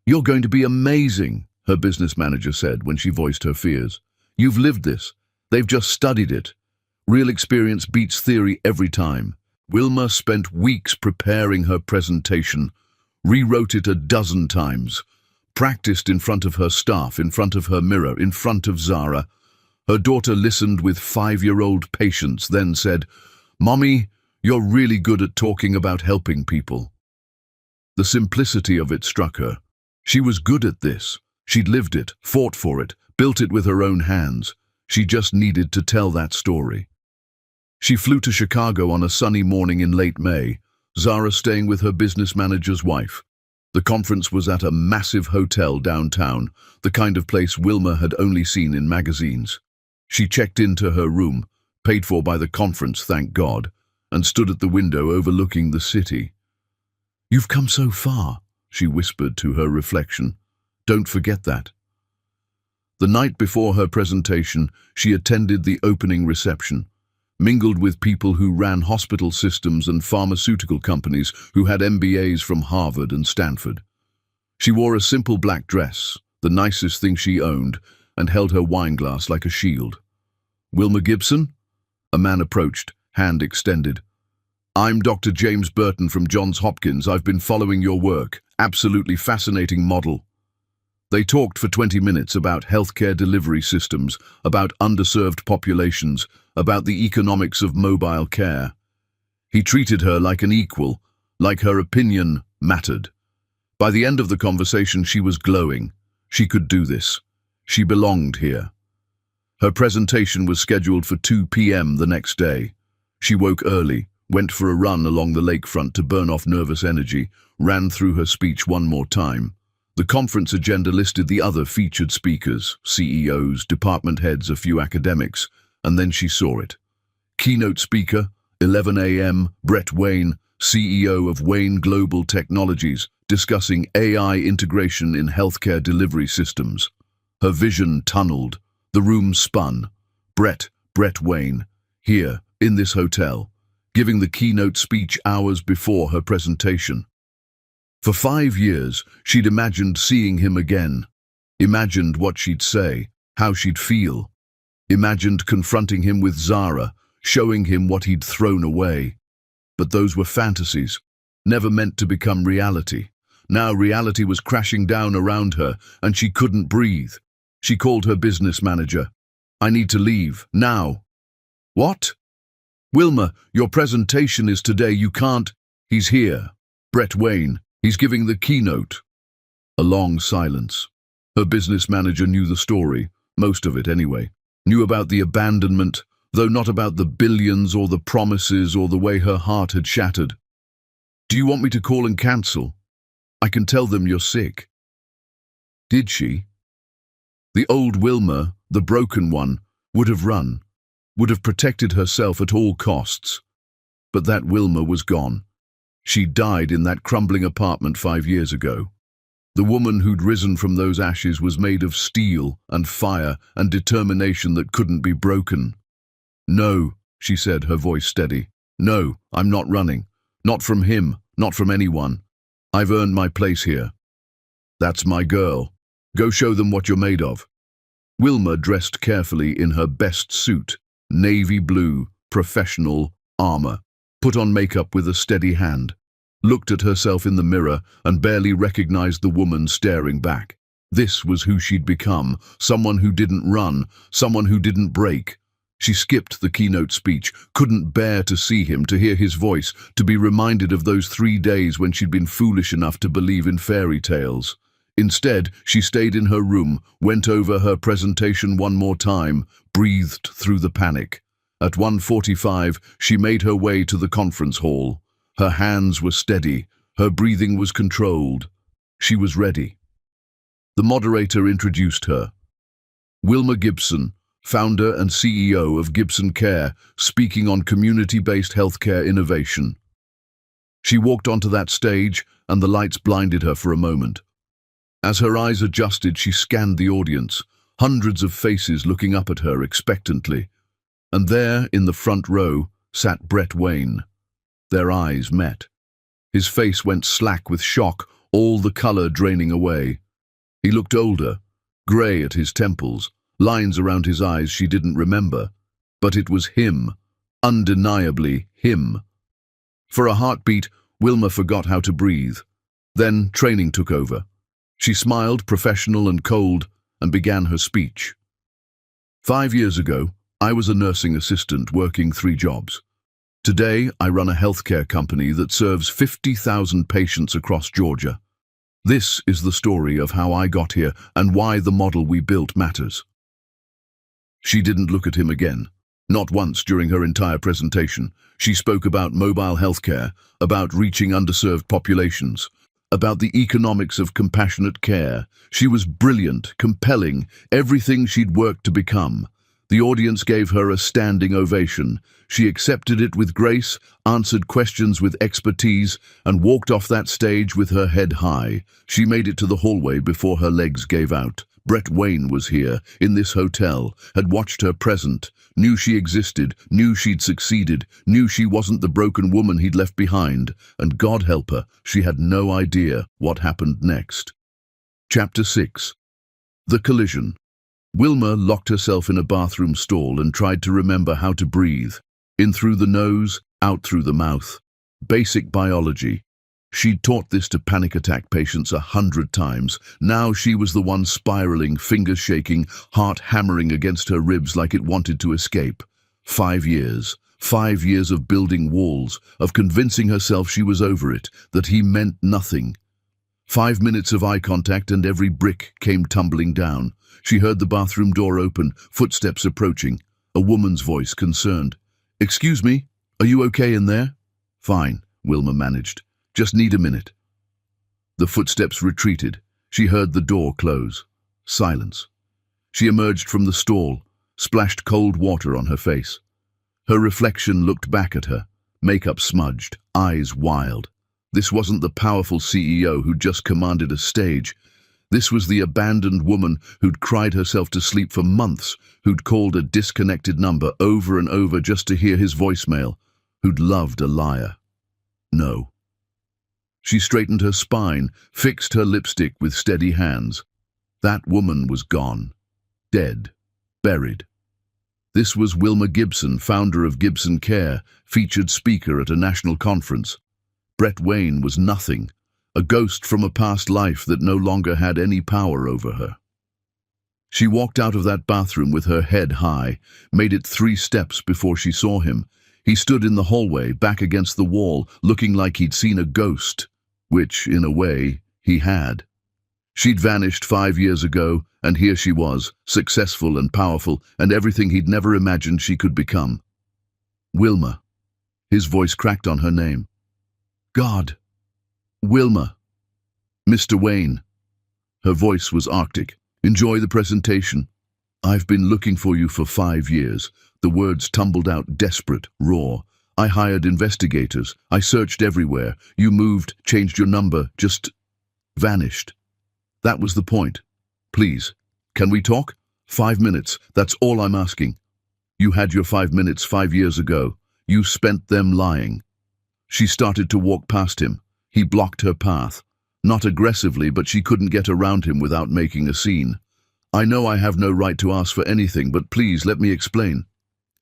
You're going to be amazing, her business manager said when she voiced her fears. You've lived this. They've just studied it. Real experience beats theory every time. Wilma spent weeks preparing her presentation, rewrote it a dozen times, practiced in front of her staff, in front of her mirror, in front of Zara. Her daughter listened with 5-year-old patience, then said, Mommy, you're really good at talking about helping people. The simplicity of it struck her. She was good at this. She'd lived it, fought for it, built it with her own hands. She just needed to tell that story. She flew to Chicago on a sunny morning in late May, Zara staying with her business manager's wife. The conference was at a massive hotel downtown, the kind of place Wilma had only seen in magazines. She checked into her room, paid for by the conference, thank God, and stood at the window overlooking the city. You've come so far, she whispered to her reflection. Don't forget that. The night before her presentation, she attended the opening reception, mingled with people who ran hospital systems and pharmaceutical companies who had MBAs from Harvard and Stanford. She wore a simple black dress, the nicest thing she owned, and held her wine glass like a shield. "Wilma Gibson?" A man approached, hand extended. "I'm Dr. James Burton from Johns Hopkins. I've been following your work. Absolutely fascinating model." They talked for 20 minutes about healthcare delivery systems, about underserved populations, about the economics of mobile care. He treated her like an equal, like her opinion mattered. By the end of the conversation, she was glowing. She could do this. She belonged here. Her presentation was scheduled for 2 p.m. the next day. She woke early, went for a run along the lakefront to burn off nervous energy, ran through her speech one more time. The conference agenda listed the other featured speakers, CEOs, department heads, a few academics, and then she saw it. Keynote speaker, 11 a.m., Brett Wayne, CEO of Wayne Global Technologies, discussing AI integration in healthcare delivery systems. Her vision tunneled. The room spun. Brett Wayne, here, in this hotel, giving the keynote speech hours before her presentation. For 5 years, she'd imagined seeing him again, imagined what she'd say, how she'd feel, imagined confronting him with Zara, showing him what he'd thrown away. But those were fantasies, never meant to become reality. Now reality was crashing down around her, and she couldn't breathe. She called her business manager. "I need to leave, now." "What?" "Wilma, your presentation is today, you can't." "He's here. Brett Wayne. He's giving the keynote." A long silence. Her business manager knew the story, most of it anyway. Knew about the abandonment, though not about the billions or the promises or the way her heart had shattered. "Do you want me to call and cancel? I can tell them you're sick." Did she? The old Wilma, the broken one, would have run, would have protected herself at all costs. But that Wilma was gone. She died in that crumbling apartment 5 years ago. The woman who'd risen from those ashes was made of steel and fire and determination that couldn't be broken. "No," she said, her voice steady. "No, I'm not running. Not from him, not from anyone. I've earned my place here. That's my girl. Go show them what you're made of." Wilma dressed carefully in her best suit, navy blue, professional armor, put on makeup with a steady hand, looked at herself in the mirror and barely recognized the woman staring back. This was who she'd become, someone who didn't run, someone who didn't break. She skipped the keynote speech, couldn't bear to see him, to hear his voice, to be reminded of those 3 days when she'd been foolish enough to believe in fairy tales. Instead, she stayed in her room, went over her presentation one more time, breathed through the panic. At 1:45, she made her way to the conference hall. Her hands were steady, her breathing was controlled. She was ready. The moderator introduced her. Wilma Gibson, founder and CEO of Gibson Care, speaking on community-based healthcare innovation. She walked onto that stage, and the lights blinded her for a moment. As her eyes adjusted, she scanned the audience, hundreds of faces looking up at her expectantly. And there, in the front row, sat Brett Wayne. Their eyes met. His face went slack with shock, all the color draining away. He looked older, grey at his temples, lines around his eyes she didn't remember. But it was him, undeniably him. For a heartbeat, Wilma forgot how to breathe. Then training took over. She smiled, professional and cold, and began her speech. 5 years ago, I was a nursing assistant working 3 jobs. Today, I run a healthcare company that serves 50,000 patients across Georgia. This is the story of how I got here and why the model we built matters. She didn't look at him again. Not once during her entire presentation. She spoke about mobile healthcare, about reaching underserved populations, about the economics of compassionate care. She was brilliant, compelling, everything she'd worked to become. The audience gave her a standing ovation. She accepted it with grace, answered questions with expertise, and walked off that stage with her head high. She made it to the hallway before her legs gave out. Brett Wayne was here, in this hotel, had watched her present, knew she existed, knew she'd succeeded, knew she wasn't the broken woman he'd left behind, and God help her, she had no idea what happened next. Chapter 6. The Collision. Wilma locked herself in a bathroom stall and tried to remember how to breathe. In through the nose, out through the mouth. Basic biology. She'd taught this to panic attack patients 100 times. Now she was the one spiraling, fingers shaking, heart hammering against her ribs like it wanted to escape. 5 years. 5 years of building walls, of convincing herself she was over it, that he meant nothing. 5 minutes of eye contact and every brick came tumbling down. She heard the bathroom door open, footsteps approaching. A woman's voice, concerned. "Excuse me, are you okay in there?" "Fine," Wilma managed. "Just need a minute." The footsteps retreated. She heard the door close. Silence. She emerged from the stall, splashed cold water on her face. Her reflection looked back at her, makeup smudged, eyes wild. This wasn't the powerful CEO who'd just commanded a stage. This was the abandoned woman who'd cried herself to sleep for months, who'd called a disconnected number over and over just to hear his voicemail, who'd loved a liar. No. She straightened her spine, fixed her lipstick with steady hands. That woman was gone. Dead. Buried. This was Wilma Gibson, founder of Gibson Care, featured speaker at a national conference. Brett Wayne was nothing, a ghost from a past life that no longer had any power over her. She walked out of that bathroom with her head high, made it 3 steps before she saw him. He stood in the hallway, back against the wall, looking like he'd seen a ghost, which, in a way, he had. She'd vanished 5 years ago, and here she was, successful and powerful, and everything he'd never imagined she could become. Wilma. His voice cracked on her name. God. Wilma. Mr. Wayne. Her voice was arctic. Enjoy the presentation. I've been looking for you for 5 years. The words tumbled out desperate, raw. I hired investigators. I searched everywhere. You moved, changed your number, just vanished. That was the point. Please, can we talk? 5 minutes, that's all I'm asking. You had your 5 minutes 5 years ago. You spent them lying. She started to walk past him. He blocked her path. Not aggressively, but she couldn't get around him without making a scene. I know I have no right to ask for anything, but please let me explain.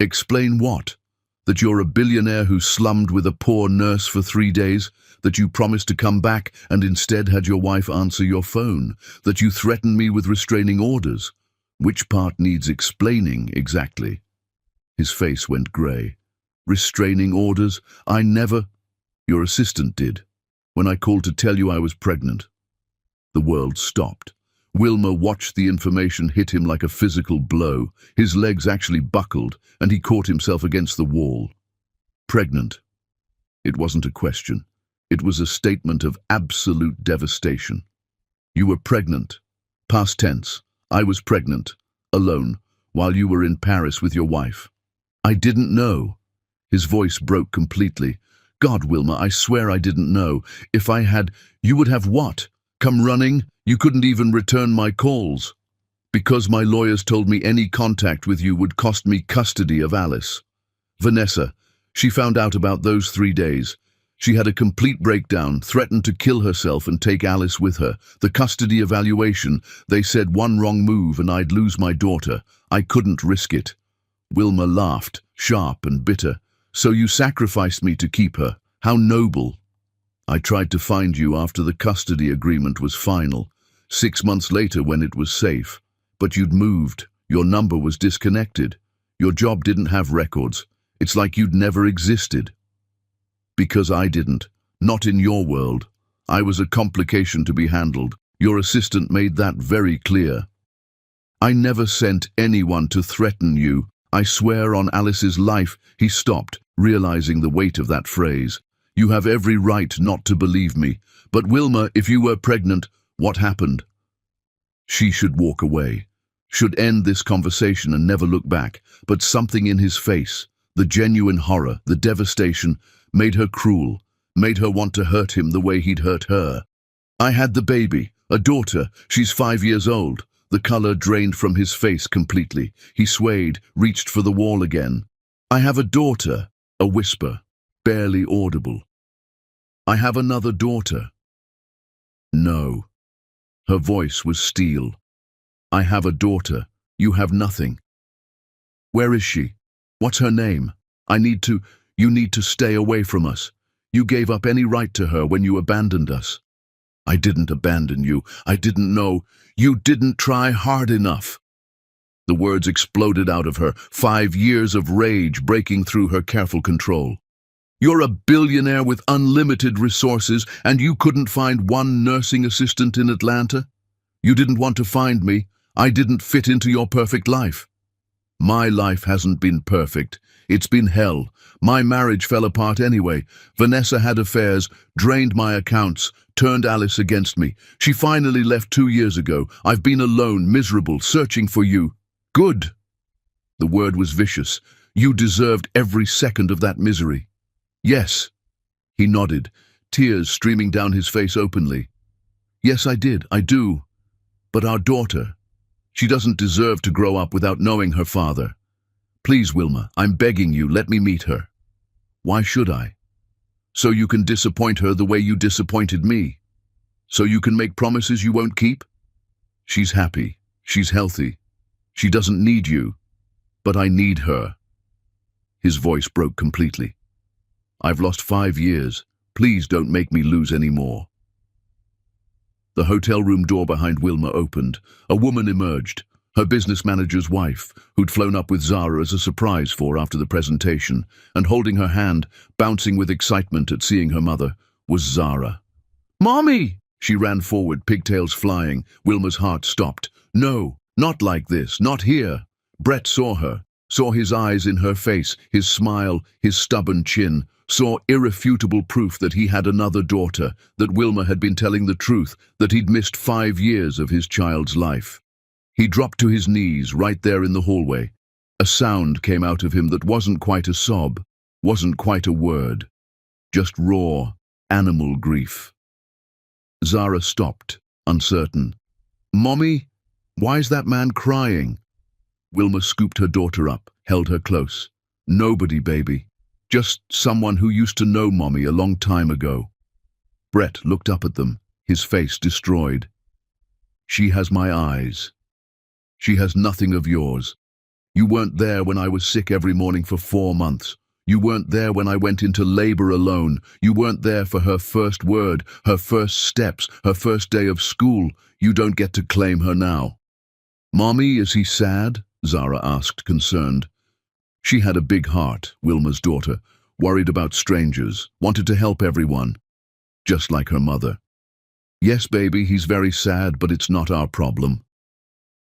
Explain what? That you're a billionaire who slummed with a poor nurse for 3 days? That you promised to come back and instead had your wife answer your phone? That you threatened me with restraining orders? Which part needs explaining exactly? His face went grey. Restraining orders? I never... Your assistant did. When I called to tell you I was pregnant. The world stopped. Wilma watched the information hit him like a physical blow. His legs actually buckled, and he caught himself against the wall. Pregnant. It wasn't a question. It was a statement of absolute devastation. You were pregnant. Past tense. I was pregnant. Alone. While you were in Paris with your wife. I didn't know. His voice broke completely. God, Wilma, I swear I didn't know. If I had, you would have what? Come running? You couldn't even return my calls. Because my lawyers told me any contact with you would cost me custody of Alice. Vanessa, she found out about those 3 days. She had a complete breakdown, threatened to kill herself and take Alice with her. The custody evaluation, they said one wrong move and I'd lose my daughter. I couldn't risk it. Wilma laughed, sharp and bitter. So you sacrificed me to keep her. How noble. I tried to find you after the custody agreement was final, 6 months later when it was safe. But you'd moved. Your number was disconnected. Your job didn't have records. It's like you'd never existed. Because I didn't. Not in your world. I was a complication to be handled. Your assistant made that very clear. I never sent anyone to threaten you. I swear on Alice's life. He stopped, realizing the weight of that phrase. You have every right not to believe me. But Wilma, if you were pregnant, what happened? She should walk away. Should end this conversation and never look back. But something in his face, the genuine horror, the devastation, made her cruel, made her want to hurt him the way he'd hurt her. I had the baby, a daughter. She's 5 years old. The color drained from his face completely. He swayed, reached for the wall again. "I have a daughter," a whisper, barely audible. "I have another daughter." "No." Her voice was steel. "I have a daughter. You have nothing." "Where is she? What's her name? You need to stay away from us. You gave up any right to her when you abandoned us." "I didn't abandon you. I didn't know. You didn't try hard enough." The words exploded out of her, 5 years of rage breaking through her careful control. "You're a billionaire with unlimited resources, and you couldn't find one nursing assistant in Atlanta? You didn't want to find me. I didn't fit into your perfect life." "My life hasn't been perfect. It's been hell. My marriage fell apart anyway. Vanessa had affairs, drained my accounts, turned Alice against me. She finally left 2 years ago. I've been alone, miserable, searching for you." "Good." The word was vicious. "You deserved every second of that misery." "Yes." He nodded, tears streaming down his face openly. "Yes, I did. I do. But our daughter, she doesn't deserve to grow up without knowing her father. Please, Wilma, I'm begging you, let me meet her." "Why should I?" "So you can disappoint her the way you disappointed me. So you can make promises you won't keep." "She's happy. She's healthy. She doesn't need you. But I need her." His voice broke completely. "I've lost 5 years. Please don't make me lose any more." The hotel room door behind Wilma opened. A woman emerged, her business manager's wife, who'd flown up with Zara as a surprise for after the presentation, and holding her hand, bouncing with excitement at seeing her mother, was Zara. "Mommy!" She ran forward, pigtails flying. Wilma's heart stopped. "No, not like this, not here." Brett saw her, saw his eyes in her face, his smile, his stubborn chin, saw irrefutable proof that he had another daughter, that Wilma had been telling the truth, that he'd missed 5 years of his child's life. He dropped to his knees right there in the hallway. A sound came out of him that wasn't quite a sob, wasn't quite a word, just raw, animal grief. Zara stopped, uncertain. "Mommy, why's that man crying?" Wilma scooped her daughter up, held her close. "Nobody, baby. Just someone who used to know Mommy a long time ago." Brett looked up at them, his face destroyed. "She has my eyes. She has nothing of yours. You weren't there when I was sick every morning for 4 months. You weren't there when I went into labor alone. You weren't there for her first word, her first steps, her first day of school. You don't get to claim her now." "Mommy, is he sad?" Zara asked, concerned. She had a big heart, Wilma's daughter, worried about strangers, wanted to help everyone, just like her mother. "Yes, baby, he's very sad, but it's not our problem."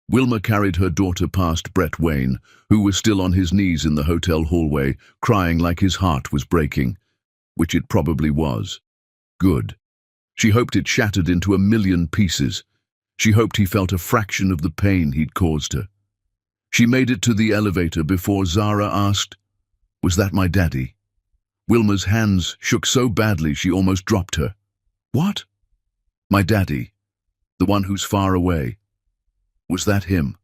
Wilma carried her daughter past Brett Wayne, who was still on his knees in the hotel hallway, crying like his heart was breaking, which it probably was. Good. She hoped it shattered into 1,000,000 pieces. She hoped he felt a fraction of the pain he'd caused her. She made it to the elevator before Zara asked, "Was that my daddy?" Wilma's hands shook so badly she almost dropped her. "What?" "My daddy. The one who's far away. Was that him?"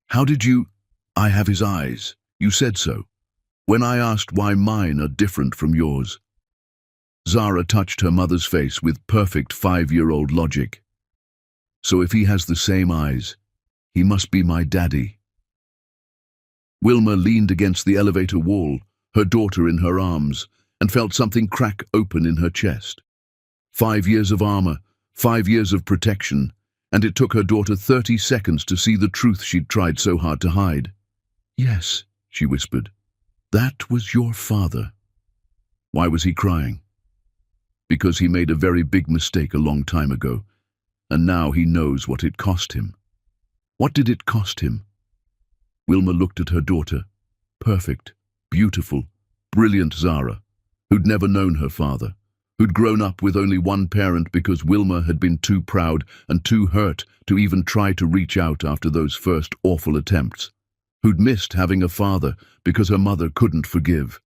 "How did you—" "I have his eyes. You said so. When I asked why mine are different from yours." Zara touched her mother's face with perfect 5-year-old logic. "So if he has the same eyes, he must be my daddy." Wilma leaned against the elevator wall, her daughter in her arms, and felt something crack open in her chest. 5 years of armor, 5 years of protection, and it took her daughter 30 seconds to see the truth she'd tried so hard to hide. "Yes," she whispered. "That was your father." Why was he crying? Because he made a very big mistake a long time ago, and now he knows what it cost him. What did it cost him? Wilma looked at her daughter. Perfect, beautiful, brilliant Zara, who'd never known her father, who'd grown up with only one parent because Wilma had been too proud and too hurt to even try to reach out after those first awful attempts, who'd missed having a father because her mother couldn't forgive.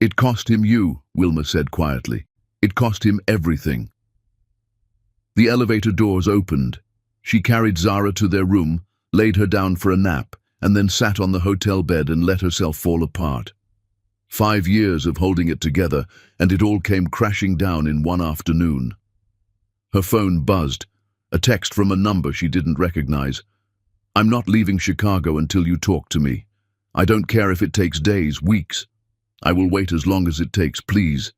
"It cost him you," Wilma said quietly. "It cost him everything." The elevator doors opened. She carried Zara to their room, laid her down for a nap, and then sat on the hotel bed and let herself fall apart. 5 years of holding it together, and it all came crashing down in one afternoon. Her phone buzzed, a text from a number she didn't recognize. "I'm not leaving Chicago until you talk to me. I don't care if it takes days, weeks. I will wait as long as it takes, please.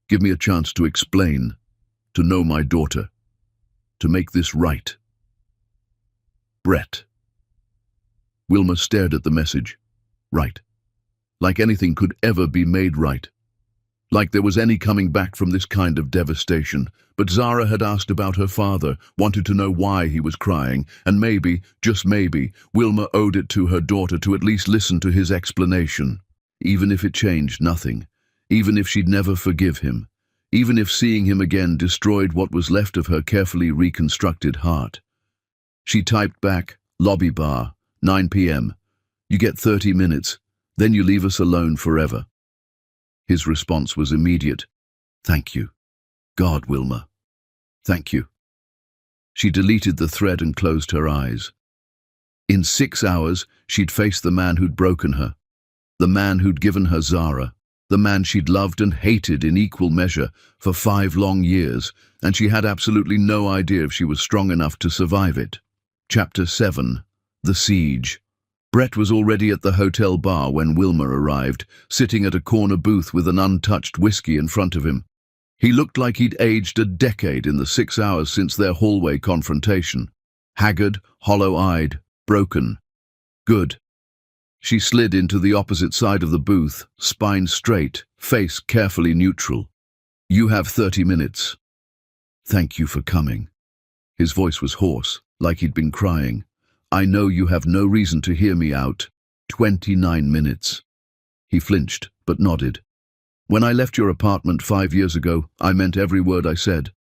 Give me a chance to explain, to know my daughter, to make this right. Brett." Wilma stared at the message. Right. Like anything could ever be made right. Like there was any coming back from this kind of devastation. But Zara had asked about her father, wanted to know why he was crying, and maybe, just maybe, Wilma owed it to her daughter to at least listen to his explanation. Even if it changed nothing, even if she'd never forgive him, even if seeing him again destroyed what was left of her carefully reconstructed heart. She typed back, "Lobby bar, 9 p.m. You get 30 minutes, then you leave us alone forever." His response was immediate. "Thank you. God, Wilma. Thank you." She deleted the thread and closed her eyes. In 6 hours, she'd faced the man who'd broken her, the man who'd given her Zara, the man she'd loved and hated in equal measure for 5 long years, and she had absolutely no idea if she was strong enough to survive it. Chapter 7. The Siege. Brett was already at the hotel bar when Wilma arrived, sitting at a corner booth with an untouched whiskey in front of him. He looked like he'd aged a decade in the 6 hours since their hallway confrontation. Haggard, hollow-eyed, broken. Good. She slid into the opposite side of the booth, spine straight, face carefully neutral. "You have 30 minutes. Thank you for coming." His voice was hoarse, like he'd been crying. "I know you have no reason to hear me out. 29 minutes. He flinched, but nodded. "When I left your apartment 5 years ago, I meant every word I said.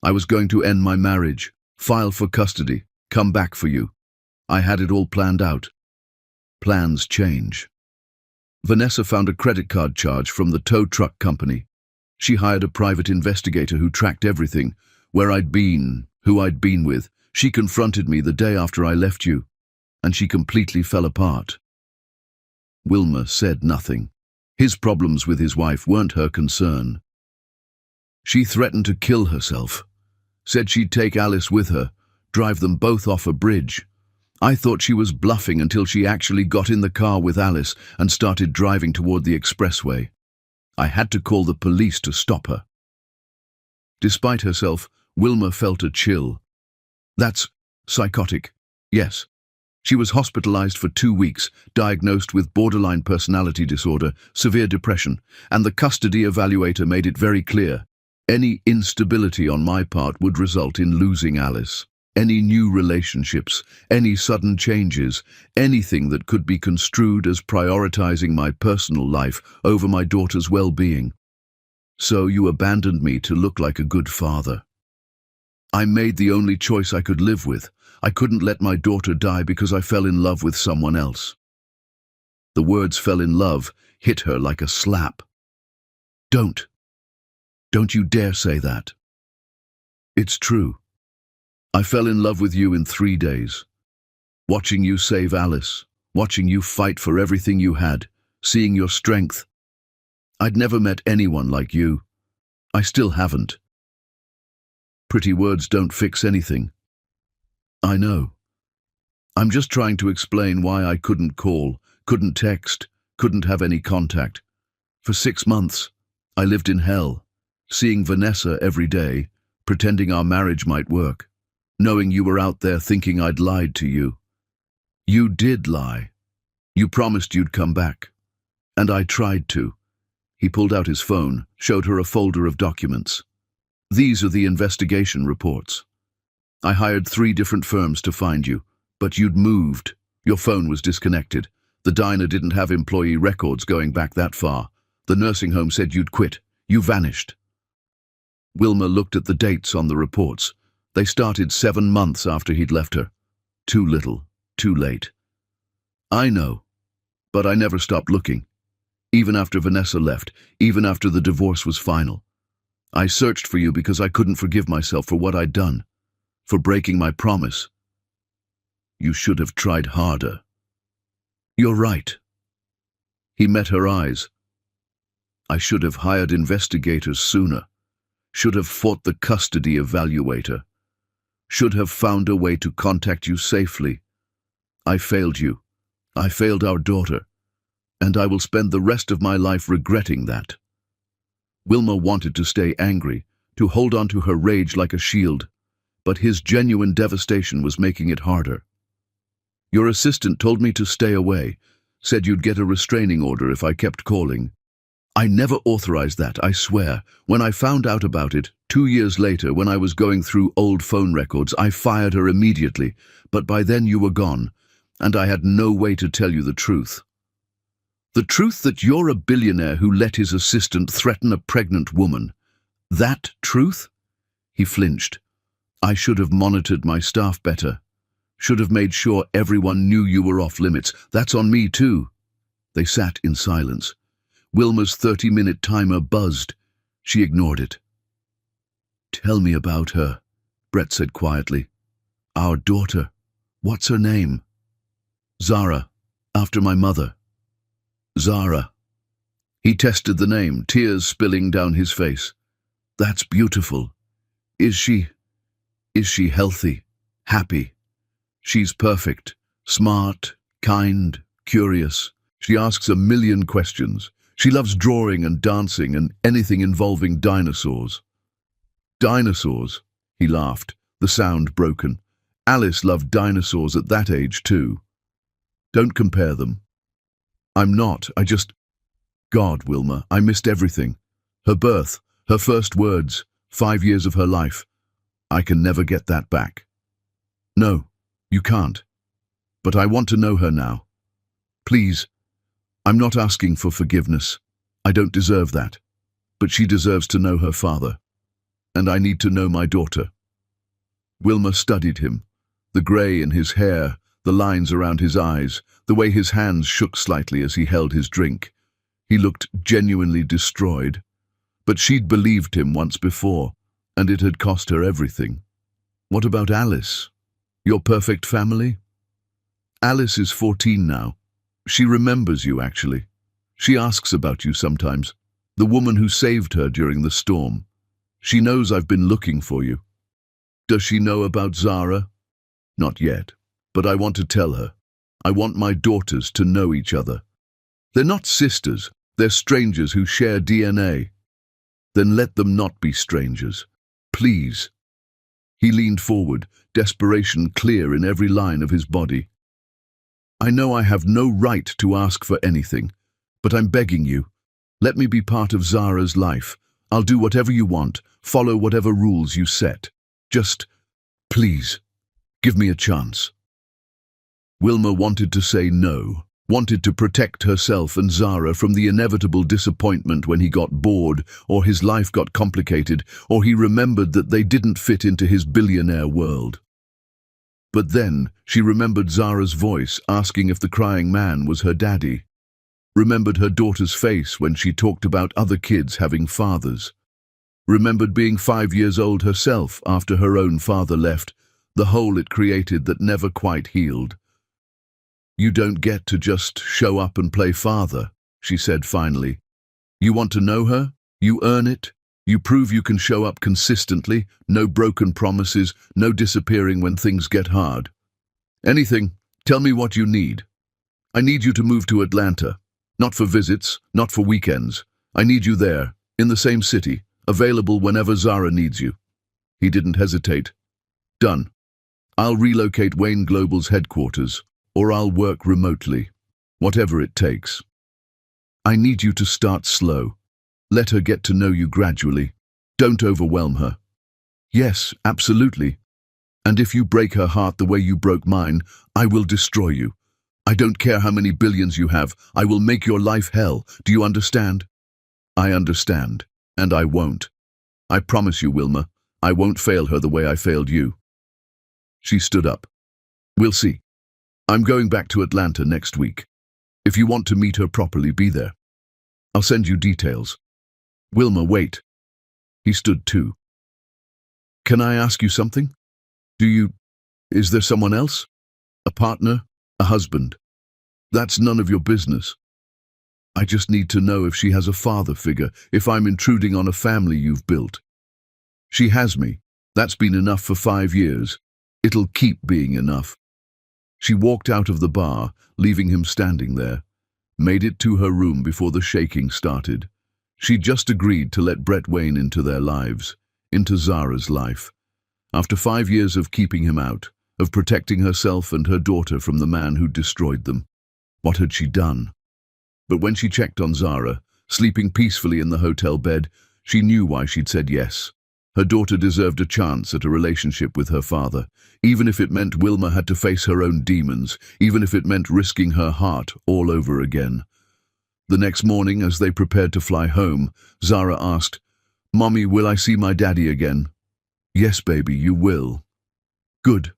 I was going to end my marriage, file for custody, come back for you. I had it all planned out." Plans change. Vanessa found a credit card charge from the tow truck company. She hired a private investigator who tracked everything, where I'd been, who I'd been with. She confronted me the day after I left you, and she completely fell apart. Wilma said nothing. His problems with his wife weren't her concern. She threatened to kill herself. Said she'd take Alice with her, drive them both off a bridge. I thought she was bluffing until she actually got in the car with Alice and started driving toward the expressway. I had to call the police to stop her. Despite herself, Wilma felt a chill. That's psychotic. Yes. She was hospitalized for 2 weeks, diagnosed with borderline personality disorder, severe depression, and the custody evaluator made it very clear. Any instability on my part would result in losing Alice. Any new relationships, any sudden changes, anything that could be construed as prioritizing my personal life over my daughter's well-being. So you abandoned me to look like a good father. I made the only choice I could live with. I couldn't let my daughter die because I fell in love with someone else. The words "fell in love" hit her like a slap. Don't you dare say that. It's true. I fell in love with you in 3 days. Watching you save Alice, watching you fight for everything you had, seeing your strength. I'd never met anyone like you. I still haven't. Pretty words don't fix anything. I know. I'm just trying to explain why I couldn't call, couldn't text, couldn't have any contact. For 6 months, I lived in hell, seeing Vanessa every day, pretending our marriage might work, knowing you were out there thinking I'd lied to you. You did lie. You promised you'd come back. And I tried to. He pulled out his phone, showed her a folder of documents. These are the investigation reports. I hired 3 different firms to find you, but you'd moved. Your phone was disconnected. The diner didn't have employee records going back that far. The nursing home said you'd quit. You vanished. Wilma looked at the dates on the reports. They started 7 months after he'd left her. Too little, too late. I know, but I never stopped looking. Even after Vanessa left, even after the divorce was final. I searched for you because I couldn't forgive myself for what I'd done. For breaking my promise. You should have tried harder. You're right. He met her eyes. I should have hired investigators sooner. Should have fought the custody evaluator. Should have found a way to contact you safely. I failed you. I failed our daughter. And I will spend the rest of my life regretting that. Wilma wanted to stay angry, to hold on to her rage like a shield, but his genuine devastation was making it harder. Your assistant told me to stay away, said you'd get a restraining order if I kept calling. I never authorized that, I swear. When I found out about it, 2 years later, when I was going through old phone records, I fired her immediately, but by then you were gone, and I had no way to tell you the truth. The truth that you're a billionaire who let his assistant threaten a pregnant woman. That truth? He flinched. I should have monitored my staff better. Should have made sure everyone knew you were off limits. That's on me too. They sat in silence. Wilma's 30-minute timer buzzed. She ignored it. Tell me about her, Brett said quietly. Our daughter. What's her name? Zara, after my mother. Zara. He tested the name, tears spilling down his face. That's beautiful. Is she healthy, happy? She's perfect, smart, kind, curious. She asks a million questions. She loves drawing and dancing and anything involving dinosaurs. Dinosaurs, he laughed, the sound broken. Alice loved dinosaurs at that age too. Don't compare them. I'm not, God, Wilma, I missed everything. Her birth, her first words, 5 years of her life. I can never get that back. No, you can't. But I want to know her now. Please, I'm not asking for forgiveness. I don't deserve that. But she deserves to know her father. And I need to know my daughter. Wilma studied him, the grey in his hair, the lines around his eyes, the way his hands shook slightly as he held his drink. He looked genuinely destroyed. But she'd believed him once before, and it had cost her everything. What about Alice? Your perfect family? Alice is 14 now. She remembers you, actually. She asks about you sometimes. The woman who saved her during the storm. She knows I've been looking for you. Does she know about Zara? Not yet, but I want to tell her. I want my daughters to know each other. They're not sisters, they're strangers who share DNA. Then let them not be strangers. Please. He leaned forward, desperation clear in every line of his body. I know I have no right to ask for anything, but I'm begging you. Let me be part of Zara's life. I'll do whatever you want, follow whatever rules you set. Just, please, give me a chance. Wilma wanted to say no, wanted to protect herself and Zara from the inevitable disappointment when he got bored, or his life got complicated, or he remembered that they didn't fit into his billionaire world. But then she remembered Zara's voice asking if the crying man was her daddy. Remembered her daughter's face when she talked about other kids having fathers. Remembered being 5 years old herself after her own father left, the hole it created that never quite healed. You don't get to just show up and play father, she said finally. You want to know her? You earn it. You prove you can show up consistently, no broken promises, no disappearing when things get hard. Anything, tell me what you need. I need you to move to Atlanta. Not for visits, not for weekends. I need you there, in the same city, available whenever Zara needs you. He didn't hesitate. Done. I'll relocate Wayne Global's headquarters, or I'll work remotely, whatever it takes. I need you to start slow. Let her get to know you gradually. Don't overwhelm her. Yes, absolutely. And if you break her heart the way you broke mine, I will destroy you. I don't care how many billions you have. I will make your life hell. Do you understand? I understand, and I won't. I promise you, Wilma, I won't fail her the way I failed you. She stood up. We'll see. I'm going back to Atlanta next week. If you want to meet her properly, be there. I'll send you details. Wilma, wait. He stood too. Can I ask you something? Is there someone else? A partner? A husband? That's none of your business. I just need to know if she has a father figure, if I'm intruding on a family you've built. She has me. That's been enough for 5 years. It'll keep being enough. She walked out of the bar, leaving him standing there. Made it to her room before the shaking started. She'd just agreed to let Brett Wayne into their lives, into Zara's life. After 5 years of keeping him out, of protecting herself and her daughter from the man who'd destroyed them. What had she done? But when she checked on Zara, sleeping peacefully in the hotel bed, she knew why she'd said yes. Her daughter deserved a chance at a relationship with her father, even if it meant Wilma had to face her own demons, even if it meant risking her heart all over again. The next morning, as they prepared to fly home, Zara asked, "Mommy, will I see my daddy again?" "Yes, baby, you will." "Good."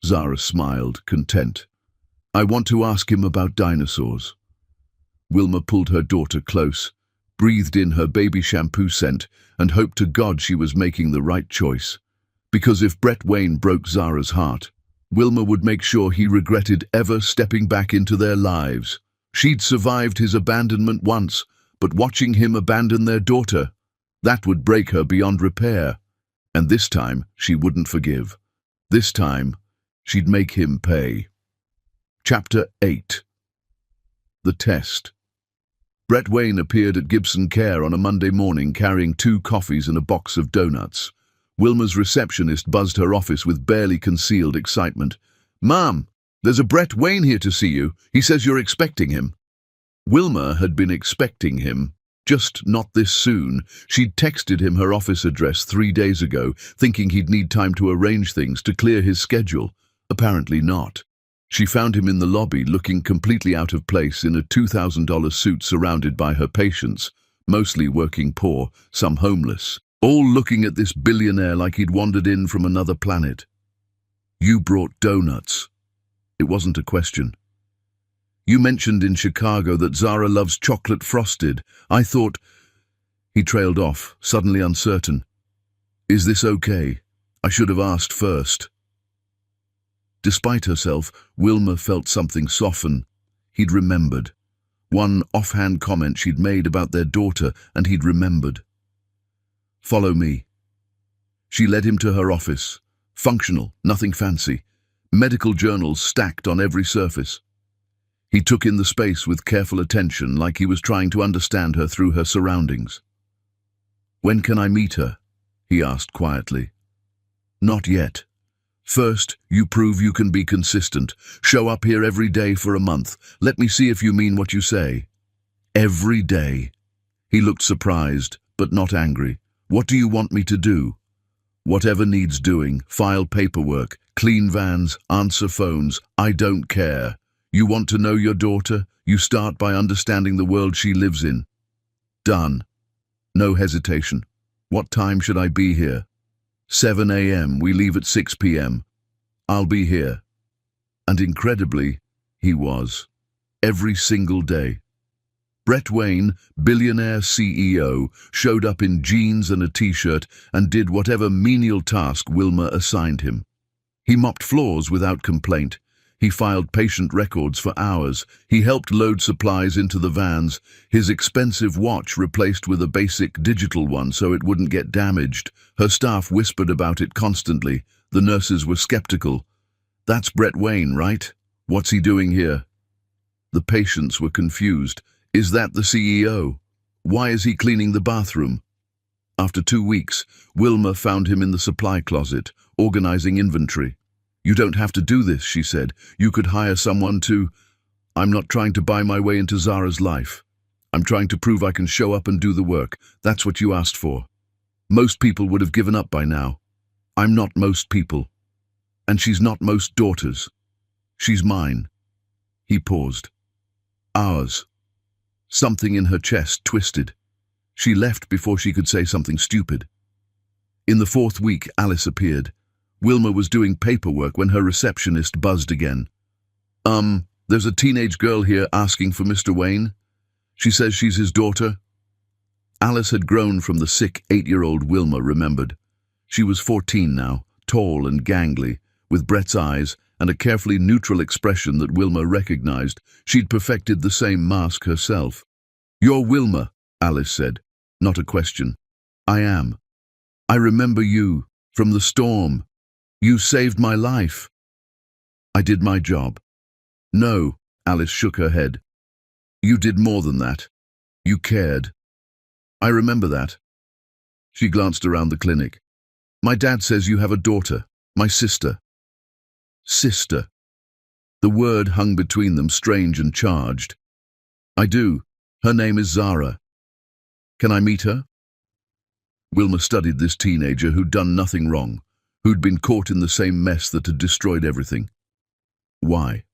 Zara smiled, content. "I want to ask him about dinosaurs." Wilma pulled her daughter close, breathed in her baby shampoo scent, and hoped to God she was making the right choice. Because if Brett Wayne broke Zara's heart, Wilma would make sure he regretted ever stepping back into their lives. She'd survived his abandonment once, but watching him abandon their daughter, that would break her beyond repair. And this time, she wouldn't forgive. This time, she'd make him pay. Chapter 8. The Test. Brett Wayne appeared at Gibson Care on a Monday morning carrying 2 coffees and a box of donuts. Wilma's receptionist buzzed her office with barely concealed excitement. "Ma'am, there's a Brett Wayne here to see you. He says you're expecting him." Wilma had been expecting him, just not this soon. She'd texted him her office address 3 days ago, thinking he'd need time to arrange things to clear his schedule. Apparently not. She found him in the lobby, looking completely out of place in a $2,000 suit surrounded by her patients, mostly working poor, some homeless, all looking at this billionaire like he'd wandered in from another planet. "You brought donuts." It wasn't a question. "You mentioned in Chicago that Zara loves chocolate frosted. I thought—" He trailed off, suddenly uncertain. "Is this okay? I should have asked first." Despite herself, Wilma felt something soften. He'd remembered. One offhand comment she'd made about their daughter, and he'd remembered. "Follow me." She led him to her office. Functional, nothing fancy. Medical journals stacked on every surface. He took in the space with careful attention, like he was trying to understand her through her surroundings. "When can I meet her?" he asked quietly. "Not yet. First, you prove you can be consistent. Show up here every day for a month. Let me see if you mean what you say." "Every day?" He looked surprised, but not angry. "What do you want me to do?" "Whatever needs doing. File paperwork, clean vans, answer phones. I don't care. You want to know your daughter? You start by understanding the world she lives in." "Done." No hesitation. "What time should I be here?" 7 a.m. We leave at 6 p.m. "I'll be here." And incredibly, he was. Every single day. Brett Wayne, billionaire CEO, showed up in jeans and a t-shirt and did whatever menial task Wilma assigned him. He mopped floors without complaint. He filed patient records for hours. He helped load supplies into the vans, his expensive watch replaced with a basic digital one so it wouldn't get damaged. Her staff whispered about it constantly. The nurses were skeptical. "That's Brett Wayne, right? What's he doing here?" The patients were confused. "Is that the CEO? Why is he cleaning the bathroom?" After 2 weeks, Wilma found him in the supply closet, organizing inventory. "You don't have to do this," she said. "You could hire someone to—" "I'm not trying to buy my way into Zara's life. I'm trying to prove I can show up and do the work. That's what you asked for. Most people would have given up by now. I'm not most people. And she's not most daughters. She's mine." He paused. "Ours." Something in her chest twisted. She left before she could say something stupid. In the 4th week, Alice appeared. Wilma was doing paperwork when her receptionist buzzed again. There's a teenage girl here asking for Mr. Wayne. She says she's his daughter." Alice had grown from the sick 8-year-old Wilma remembered. She was 14 now, tall and gangly, with Brett's eyes and a carefully neutral expression that Wilma recognized. She'd perfected the same mask herself. "You're Wilma," Alice said. "Not a question." "I am. I remember you, from the storm. You saved my life." "I did my job." "No," Alice shook her head. "You did more than that. You cared. I remember that." She glanced around the clinic. "My dad says you have a daughter, my sister." Sister. The word hung between them, strange and charged. "I do. Her name is Zara. Can I meet her?" Wilma studied this teenager who'd done nothing wrong, who'd been caught in the same mess that had destroyed everything. "Why?"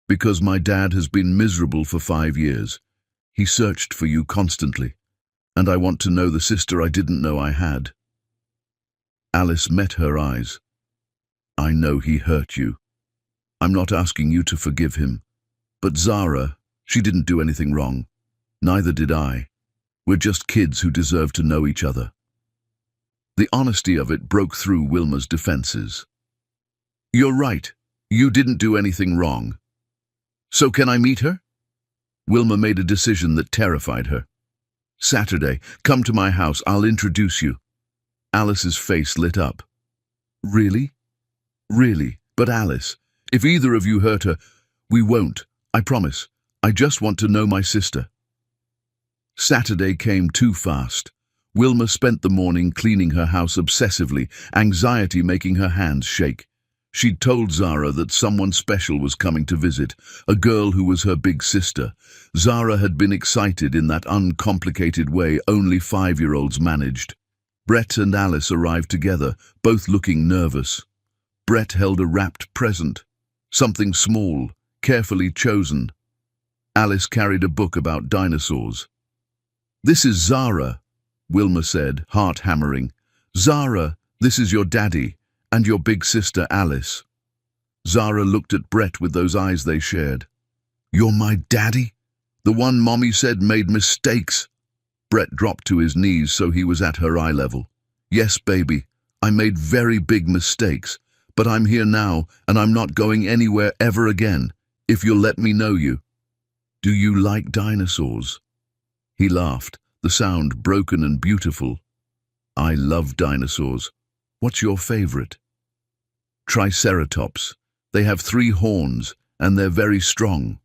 "Because my dad has been miserable for 5 years. He searched for you constantly, and I want to know the sister I didn't know I had." Alice met her eyes. "I know he hurt you. I'm not asking you to forgive him. But Zara, she didn't do anything wrong. Neither did I. We're just kids who deserve to know each other." The honesty of it broke through Wilma's defenses. "You're right. You didn't do anything wrong. So can I meet her?" Wilma made a decision that terrified her. "Saturday, come to my house. I'll introduce you." Alice's face lit up. "Really? Really? But Alice, if either of you hurt her, we won't. I promise. I just want to know my sister." Saturday came too fast. Wilma spent the morning cleaning her house obsessively, anxiety making her hands shake. She'd told Zara that someone special was coming to visit, a girl who was her big sister. Zara had been excited in that uncomplicated way only 5-year-olds managed. Brett and Alice arrived together, both looking nervous. Brett held a wrapped present, something small, carefully chosen. Alice carried a book about dinosaurs. "This is Zara," Wilma said, heart hammering. "Zara, this is your daddy, and your big sister Alice." Zara looked at Brett with those eyes they shared. "You're my daddy? The one Mommy said made mistakes?" Brett dropped to his knees so he was at her eye level. "Yes, baby, I made very big mistakes, but I'm here now and I'm not going anywhere ever again, if you'll let me know you." "Do you like dinosaurs?" He laughed, the sound broken and beautiful. "I love dinosaurs. What's your favorite?" "Triceratops. They have 3 horns, and they're very strong."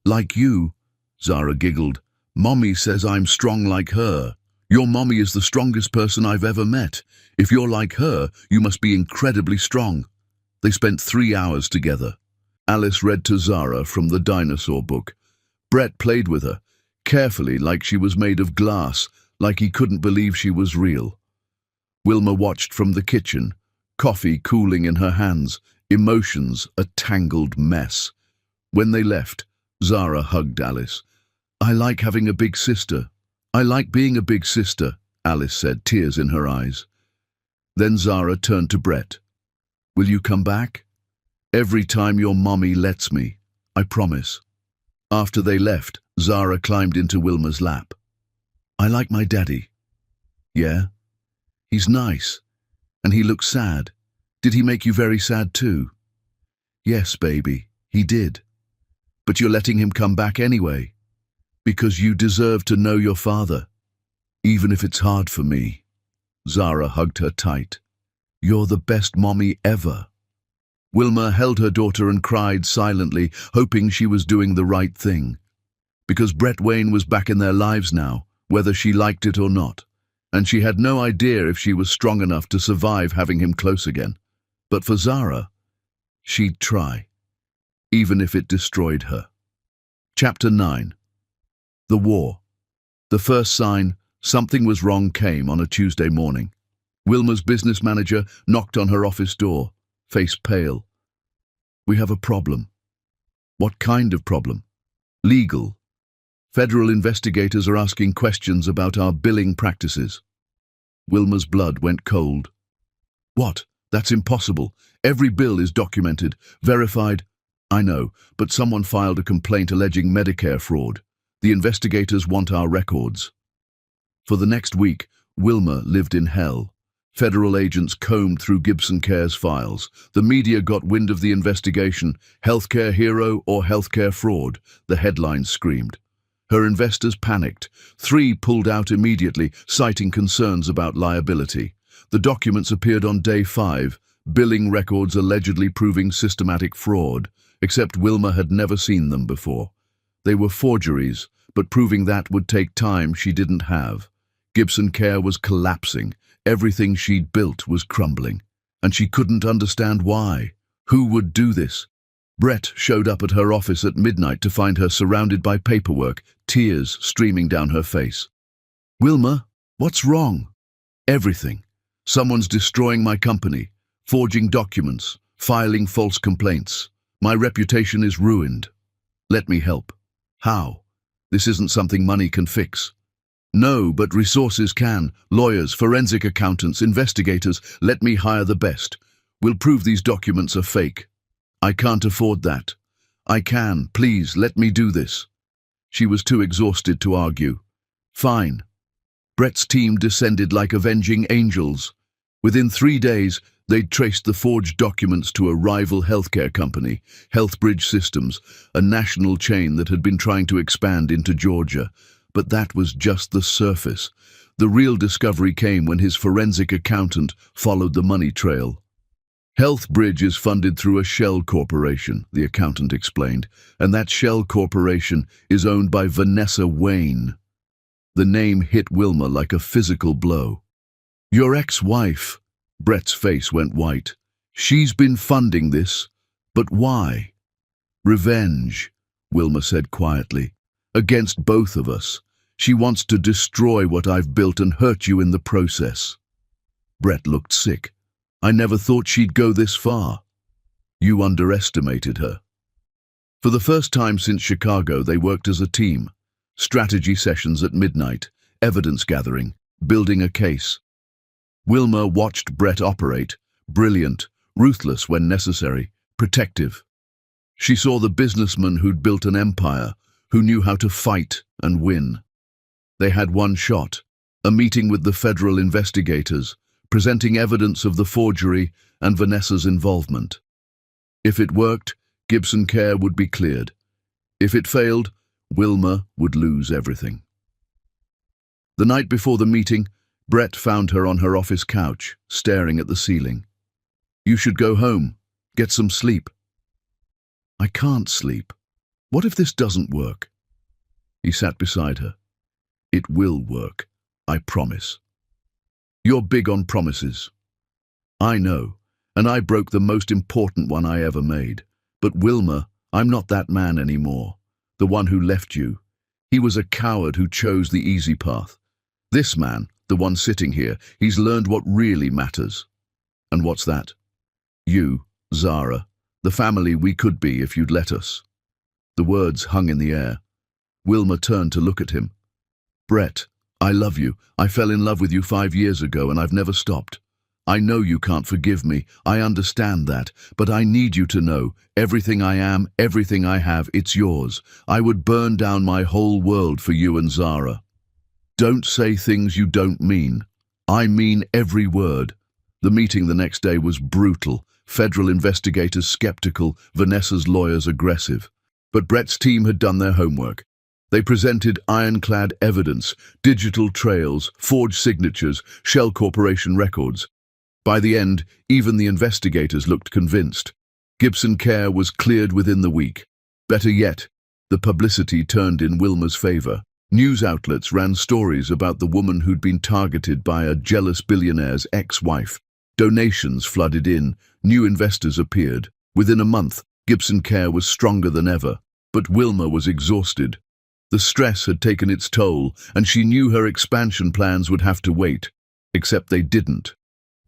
"Like you," Zara giggled. "Mommy says I'm strong like her." "Your mommy is the strongest person I've ever met. If you're like her, you must be incredibly strong." They spent 3 hours together. Alice read to Zara from the dinosaur book. Brett played with her, carefully, like she was made of glass, like he couldn't believe she was real. Wilma watched from the kitchen, coffee cooling in her hands, emotions a tangled mess. When they left, Zara hugged Alice. "I like having a big sister. I like being a big sister," Alice said, tears in her eyes. Then Zara turned to Brett. "Will you come back?" "Every time your mommy lets me. I promise." After they left, Zara climbed into Wilma's lap. "I like my daddy." "Yeah? He's nice. And he looks sad. Did he make you very sad too?" "Yes, baby, he did. But you're letting him come back anyway. Because you deserve to know your father. Even if it's hard for me." Zara hugged her tight. "You're the best mommy ever." Wilma held her daughter and cried silently, hoping she was doing the right thing. Because Brett Wayne was back in their lives now, whether she liked it or not. And she had no idea if she was strong enough to survive having him close again. But for Zara, she'd try, even if it destroyed her. Chapter 9. The War. The first sign something was wrong came on a Tuesday morning. Wilma's business manager knocked on her office door, face pale. "We have a problem." "What kind of problem?" "Legal. Federal investigators are asking questions about our billing practices." Wilma's blood went cold. "What? That's impossible. Every bill is documented, verified." "I know, but someone filed a complaint alleging Medicare fraud. The investigators want our records." For the next week, Wilma lived in hell. Federal agents combed through Gibson Care's files. The media got wind of the investigation. Healthcare hero or healthcare fraud, the headlines screamed. Her investors panicked. 3 pulled out immediately, citing concerns about liability. The documents appeared on day 5, billing records allegedly proving systematic fraud, except Wilma had never seen them before. They were forgeries, but proving that would take time she didn't have. Gibson Care was collapsing. Everything she'd built was crumbling, and she couldn't understand why. Who would do this? Brett showed up at her office at midnight to find her surrounded by paperwork, tears streaming down her face. "Wilma, what's wrong?" "Everything. Someone's destroying my company, forging documents, filing false complaints. My reputation is ruined. Let me help." "How? This isn't something money can fix." "No, but resources can. Lawyers, forensic accountants, investigators. Let me hire the best. We'll prove these documents are fake." "I can't afford that." "I can. Please, let me do this." She was too exhausted to argue. "Fine." Brett's team descended like avenging angels. Within 3 days, they'd traced the forged documents to a rival healthcare company, Healthbridge Systems, a national chain that had been trying to expand into Georgia. But that was just the surface. The real discovery came when his forensic accountant followed the money trail. "Healthbridge is funded through a shell corporation," the accountant explained, "and that shell corporation is owned by Vanessa Wayne." The name hit Wilma like a physical blow. "Your ex-wife." Brett's face went white. "She's been funding this. But why?" "Revenge," Wilma said quietly. "Against both of us. She wants to destroy what I've built and hurt you in the process." Brett looked sick. "I never thought she'd go this far." "You underestimated her." For the first time since Chicago, they worked as a team. Strategy sessions at midnight, evidence gathering, building a case. Wilma watched Brett operate, brilliant, ruthless when necessary, protective. She saw the businessman who'd built an empire, who knew how to fight and win. They had one shot, a meeting with the federal investigators, presenting evidence of the forgery and Vanessa's involvement. If it worked, Gibson Care would be cleared. If it failed, Wilma would lose everything. The night before the meeting, Brett found her on her office couch, staring at the ceiling. "You should go home. Get some sleep." "I can't sleep. What if this doesn't work?" He sat beside her. "It will work, I promise." "You're big on promises." "I know, and I broke the most important one I ever made. But Wilma, I'm not that man anymore. The one who left you. He was a coward who chose the easy path. This man, the one sitting here, he's learned what really matters." "And what's that?" "You, Zara, the family we could be if you'd let us." The words hung in the air. Wilma turned to look at him. "Brett, I love you. I fell in love with you 5 years ago and I've never stopped. I know you can't forgive me. I understand that. But I need you to know, everything I am, everything I have, it's yours. I would burn down my whole world for you and Zara." "Don't say things you don't mean." "I mean every word." The meeting the next day was brutal. Federal investigators skeptical, Vanessa's lawyers aggressive. But Brett's team had done their homework. They presented ironclad evidence, digital trails, forged signatures, Shell Corporation records. By the end, even the investigators looked convinced. Gibson Care was cleared within the week. Better yet, the publicity turned in Wilma's favor. News outlets ran stories about the woman who'd been targeted by a jealous billionaire's ex-wife. Donations flooded in, new investors appeared. Within a month, Gibson Care was stronger than ever, but Wilma was exhausted. The stress had taken its toll, and she knew her expansion plans would have to wait. Except they didn't.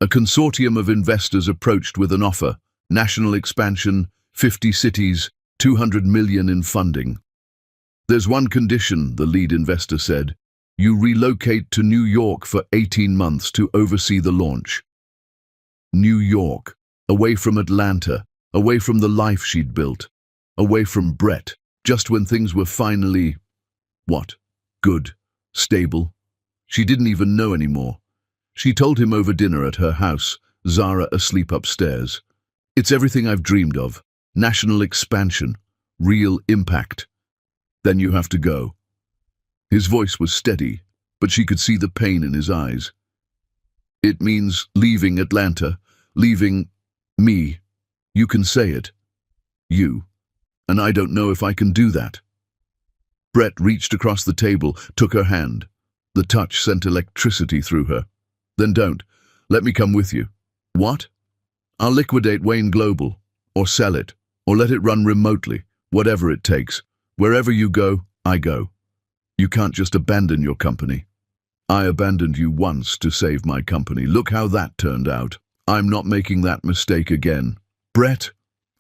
A consortium of investors approached with an offer: national expansion, 50 cities, 200 million in funding. "There's one condition," the lead investor said. "You relocate to New York for 18 months to oversee the launch." New York, away from Atlanta, away from the life she'd built, away from Brett, just when things were finally, good, stable. She didn't even know anymore. She told him over dinner at her house, Zara asleep upstairs. It's everything I've dreamed of. National expansion. Real impact. Then you have to go. His voice was steady, but she could see the pain in his eyes. It means leaving Atlanta, leaving me. You can say it. You. And I don't know if I can do that. Brett reached across the table, took her hand. The touch sent electricity through her. Then don't. Let me come with you. What? I'll liquidate Wayne Global, or sell it, or let it run remotely, whatever it takes. Wherever you go, I go. You can't just abandon your company. I abandoned you once to save my company. Look how that turned out. I'm not making that mistake again. Brett,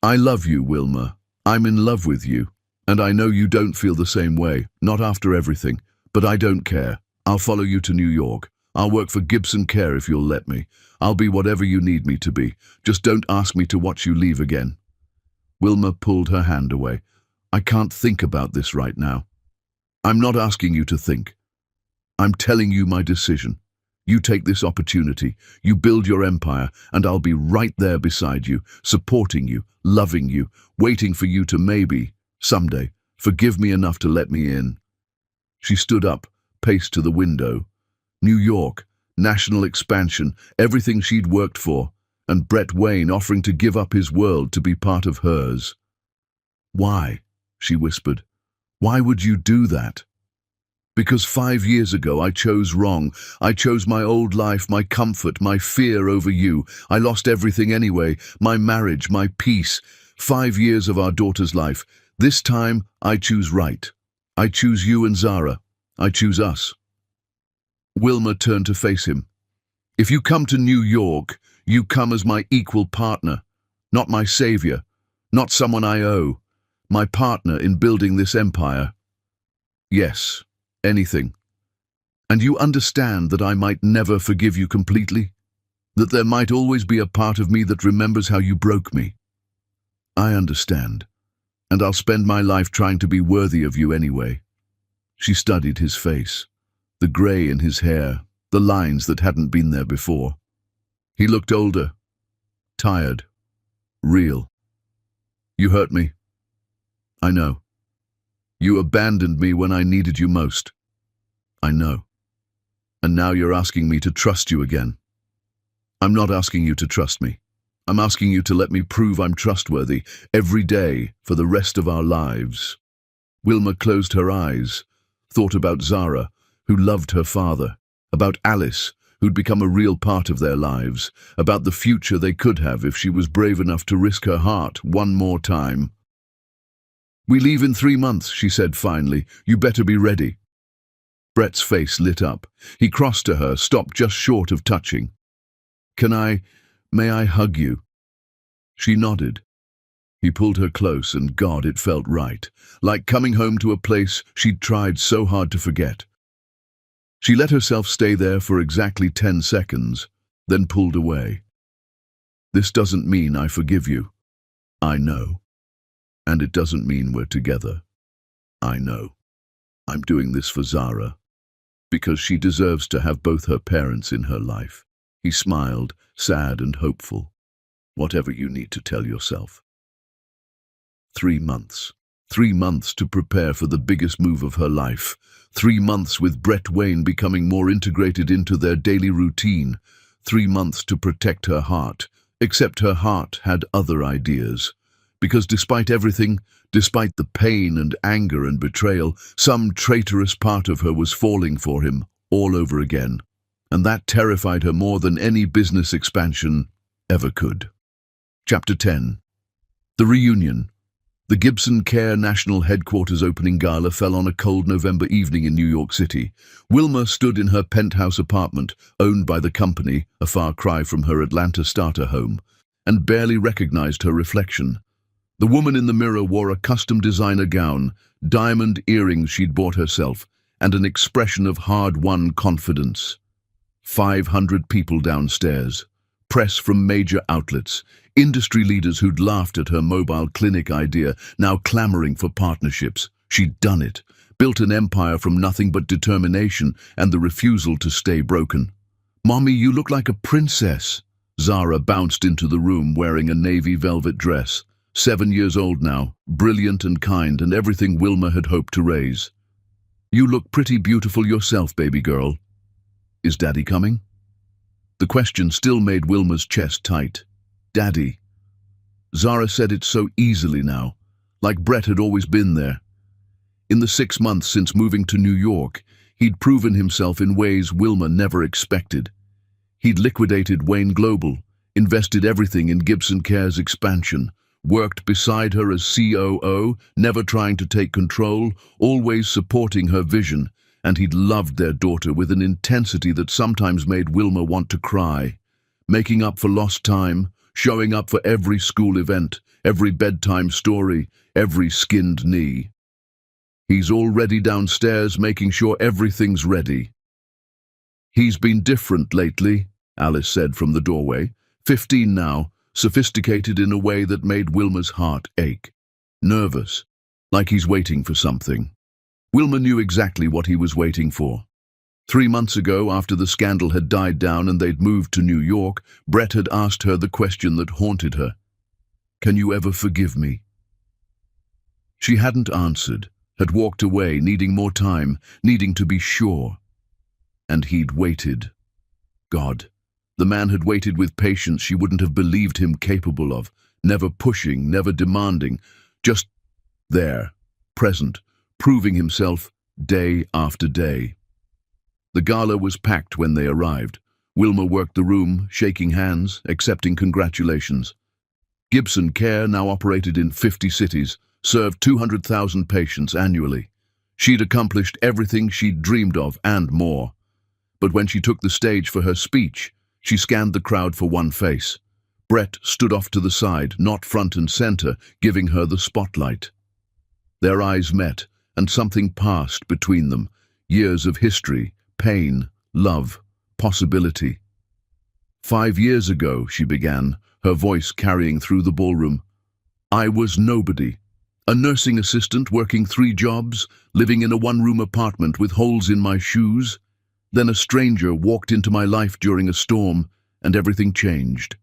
I love you, Wilma. I'm in love with you. And I know you don't feel the same way, not after everything, but I don't care. I'll follow you to New York. I'll work for Gibson Care if you'll let me. I'll be whatever you need me to be. Just don't ask me to watch you leave again. Wilma pulled her hand away. I can't think about this right now. I'm not asking you to think. I'm telling you my decision. You take this opportunity, you build your empire, and I'll be right there beside you, supporting you, loving you, waiting for you to maybe, someday, forgive me enough to let me in. She stood up, paced to the window. New York, national expansion, everything she'd worked for, and Brett Wayne offering to give up his world to be part of hers. Why? She whispered. Why would you do that? Because 5 years ago I chose wrong. I chose my old life, my comfort, my fear over you. I lost everything anyway, my marriage, my peace. 5 years of our daughter's life. This time I choose right. I choose you and Zara. I choose us. Wilma turned to face him. If you come to New York, you come as my equal partner, not my savior, not someone I owe, my partner in building this empire. Yes, anything. And you understand that I might never forgive you completely? That there might always be a part of me that remembers how you broke me? I understand, and I'll spend my life trying to be worthy of you anyway. She studied his face, the grey in his hair, the lines that hadn't been there before. He looked older, tired, real. You hurt me. I know. You abandoned me when I needed you most. I know. And now you're asking me to trust you again. I'm not asking you to trust me. I'm asking you to let me prove I'm trustworthy every day for the rest of our lives. Wilma closed her eyes, thought about Zara, who loved her father, about Alice, who'd become a real part of their lives, about the future they could have if she was brave enough to risk her heart one more time. We leave in 3 months, she said finally. You better be ready. Brett's face lit up. He crossed to her, stopped just short of touching. May I hug you? She nodded. He pulled her close, and God, it felt right, like coming home to a place she'd tried so hard to forget. She let herself stay there for exactly 10 seconds, then pulled away. This doesn't mean I forgive you. I know. And it doesn't mean we're together. I know. I'm doing this for Zara, because she deserves to have both her parents in her life. He smiled, sad and hopeful. Whatever you need to tell yourself. 3 months. 3 months to prepare for the biggest move of her life. 3 months with Brett Wayne becoming more integrated into their daily routine. 3 months to protect her heart, except her heart had other ideas. Because despite everything, despite the pain and anger and betrayal, some traitorous part of her was falling for him all over again. And that terrified her more than any business expansion ever could. Chapter 10. The Reunion. The Gibson Care National Headquarters opening gala fell on a cold November evening in New York City. Wilma stood in her penthouse apartment, owned by the company, a far cry from her Atlanta starter home, and barely recognized her reflection. The woman in the mirror wore a custom designer gown, diamond earrings she'd bought herself, and an expression of hard-won confidence. 500 people downstairs, press from major outlets, industry leaders who'd laughed at her mobile clinic idea, now clamoring for partnerships. She'd done it, built an empire from nothing but determination and the refusal to stay broken. Mommy, you look like a princess. Zara bounced into the room wearing a navy velvet dress. 7 years old now, brilliant and kind, and everything Wilma had hoped to raise. You look pretty beautiful yourself, baby girl. Is Daddy coming? The question still made Wilma's chest tight. Daddy. Zara said it so easily now, like Brett had always been there. In the 6 months since moving to New York, he'd proven himself in ways Wilma never expected. He'd liquidated Wayne Global, invested everything in Gibson Care's expansion, worked beside her as COO, never trying to take control, always supporting her vision, and he'd loved their daughter with an intensity that sometimes made Wilma want to cry, making up for lost time, showing up for every school event, every bedtime story, every skinned knee. He's already downstairs making sure everything's ready. He's been different lately, Alice said from the doorway. 15 now, sophisticated in a way that made Wilma's heart ache. Nervous, like he's waiting for something. Wilma knew exactly what he was waiting for. 3 months ago, after the scandal had died down and they'd moved to New York, Brett had asked her the question that haunted her. Can you ever forgive me? She hadn't answered, had walked away, needing more time, needing to be sure. And he'd waited. God, the man had waited with patience she wouldn't have believed him capable of, never pushing, never demanding, just there, present, proving himself day after day. The gala was packed when they arrived. Wilma worked the room, shaking hands, accepting congratulations. Gibson Care now operated in 50 cities, served 200,000 patients annually. She'd accomplished everything she'd dreamed of and more. But when she took the stage for her speech, she scanned the crowd for one face. Brett stood off to the side, not front and center, giving her the spotlight. Their eyes met, and something passed between them. Years of history, pain, love, possibility. 5 years ago, she began, her voice carrying through the ballroom. I was nobody. A nursing assistant working 3 jobs, living in a one-room apartment with holes in my shoes. Then a stranger walked into my life during a storm, and everything changed.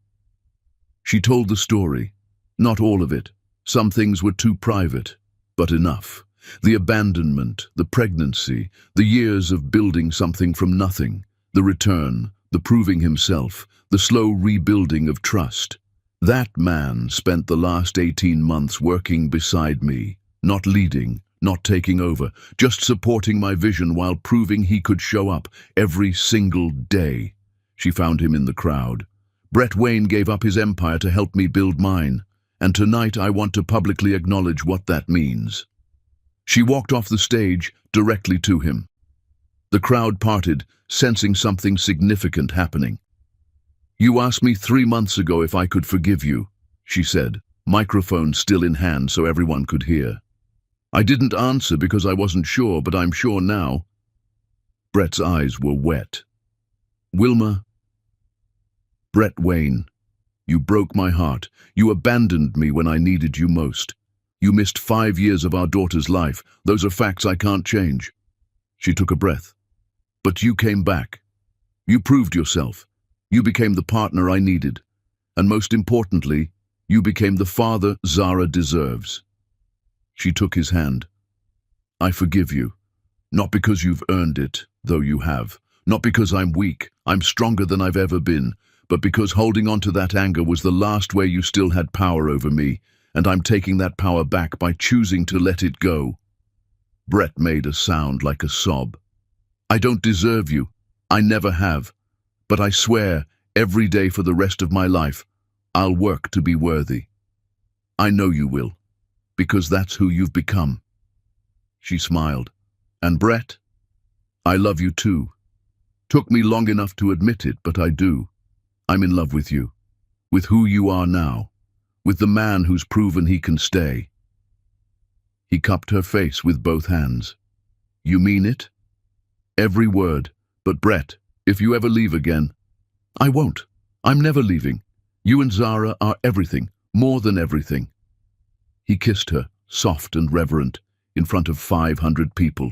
She told the story. Not all of it. Some things were too private, but enough. The abandonment, the pregnancy, the years of building something from nothing, the return, the proving himself, the slow rebuilding of trust. That man spent the last 18 months working beside me, not leading, not taking over, just supporting my vision while proving he could show up every single day. She found him in the crowd. Brett Wayne gave up his empire to help me build mine, and tonight I want to publicly acknowledge what that means. She walked off the stage directly to him. The crowd parted, sensing something significant happening. You asked me 3 months ago if I could forgive you, she said, microphone still in hand so everyone could hear. I didn't answer because I wasn't sure, but I'm sure now. Brett's eyes were wet. Wilma, Brett Wayne, you broke my heart. You abandoned me when I needed you most. You missed 5 years of our daughter's life. Those are facts I can't change. She took a breath. But you came back. You proved yourself. You became the partner I needed. And most importantly, you became the father Zara deserves. She took his hand. I forgive you. Not because you've earned it, though you have. Not because I'm weak, I'm stronger than I've ever been, but because holding on to that anger was the last way you still had power over me, and I'm taking that power back by choosing to let it go. Brett made a sound like a sob. I don't deserve you. I never have. But I swear, every day for the rest of my life, I'll work to be worthy. I know you will, because that's who you've become. She smiled. And Brett, I love you too. Took me long enough to admit it, but I do. I'm in love with you, with who you are now, with the man who's proven he can stay. He cupped her face with both hands. You mean it? Every word. But Brett, if you ever leave again, I won't. I'm never leaving. You and Zara are everything, more than everything. He kissed her, soft and reverent, in front of 500 people.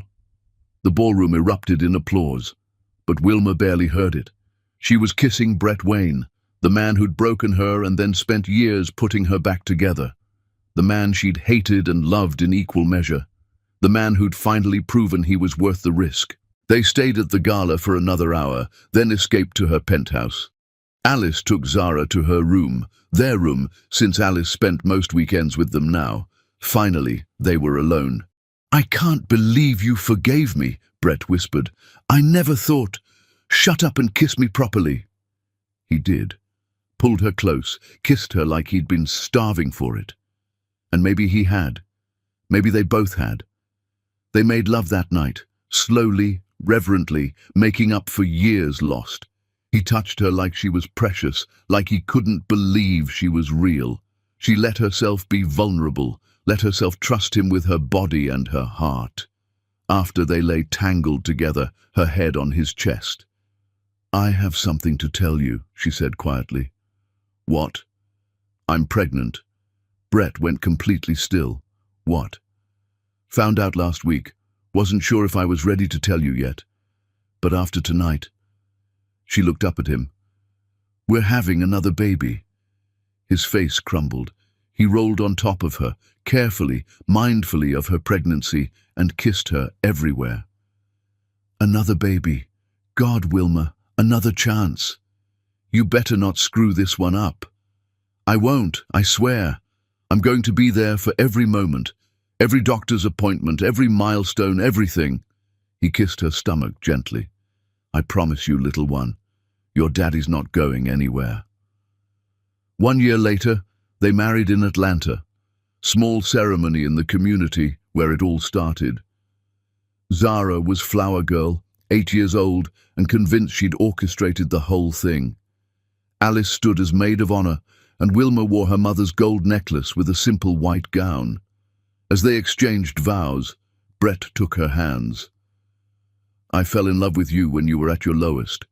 The ballroom erupted in applause, but Wilma barely heard it. She was kissing Brett Wayne, the man who'd broken her and then spent years putting her back together. The man she'd hated and loved in equal measure. The man who'd finally proven he was worth the risk. They stayed at the gala for another hour, then escaped to her penthouse. Alice took Zara to her room, their room, since Alice spent most weekends with them now. Finally, they were alone. "I can't believe you forgave me," Brett whispered. "I never thought. Shut up and kiss me properly." He did. Pulled her close, kissed her like he'd been starving for it. And maybe he had. Maybe they both had. They made love that night, slowly, reverently, making up for years lost. He touched her like she was precious, like he couldn't believe she was real. She let herself be vulnerable, let herself trust him with her body and her heart. After they lay tangled together, her head on his chest. "I have something to tell you," she said quietly. "What?" "I'm pregnant." Brett went completely still. "What?" "Found out last week. Wasn't sure if I was ready to tell you yet. But after tonight..." She looked up at him. "We're having another baby." His face crumbled. He rolled on top of her, carefully, mindfully of her pregnancy, and kissed her everywhere. "Another baby. God, Wilma, another chance. You better not screw this one up." "I won't, I swear. I'm going to be there for every moment, every doctor's appointment, every milestone, everything." He kissed her stomach gently. "I promise you, little one, your daddy's not going anywhere." 1 year later, they married in Atlanta. Small ceremony in the community where it all started. Zara was flower girl, 8 years old, and convinced she'd orchestrated the whole thing. Alice stood as maid of honor, and Wilma wore her mother's gold necklace with a simple white gown. As they exchanged vows, Brett took her hands. "I fell in love with you when you were at your lowest,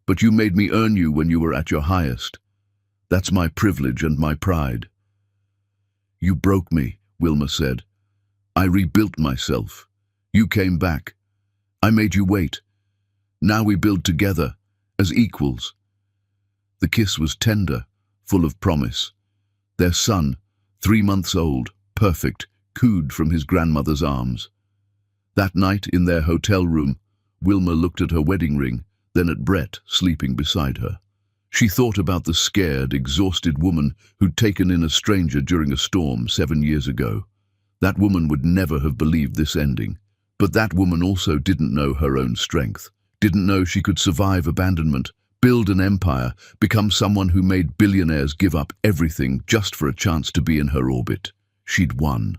but you made me earn you when you were at your highest. That's my privilege and my pride." "You broke me," Wilma said. "I rebuilt myself. You came back. I made you wait. Now we build together, as equals." The kiss was tender, full of promise. Their son, 3 months old, perfect, cooed from his grandmother's arms. That night in their hotel room, Wilma looked at her wedding ring, then at Brett sleeping beside her. She thought about the scared, exhausted woman who'd taken in a stranger during a storm 7 years ago. That woman would never have believed this ending. But that woman also didn't know her own strength, didn't know she could survive abandonment, build an empire, become someone who made billionaires give up everything just for a chance to be in her orbit. She'd won.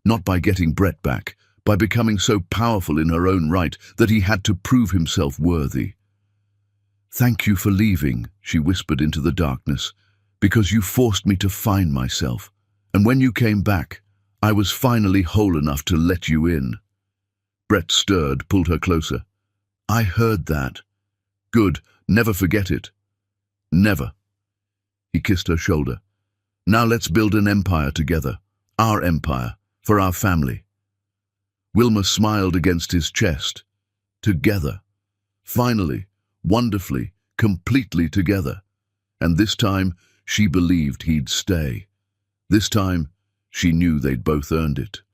Not by getting Brett back, by becoming so powerful in her own right that he had to prove himself worthy. "Thank you for leaving," she whispered into the darkness, "because you forced me to find myself. And when you came back, I was finally whole enough to let you in." Brett stirred, pulled her closer. "I heard that." "Good. Never forget it." "Never." He kissed her shoulder. "Now let's build an empire together. Our empire. For our family." Wilma smiled against his chest. Together. Finally. Wonderfully. Completely together. And this time, she believed he'd stay. This time, she knew they'd both earned it.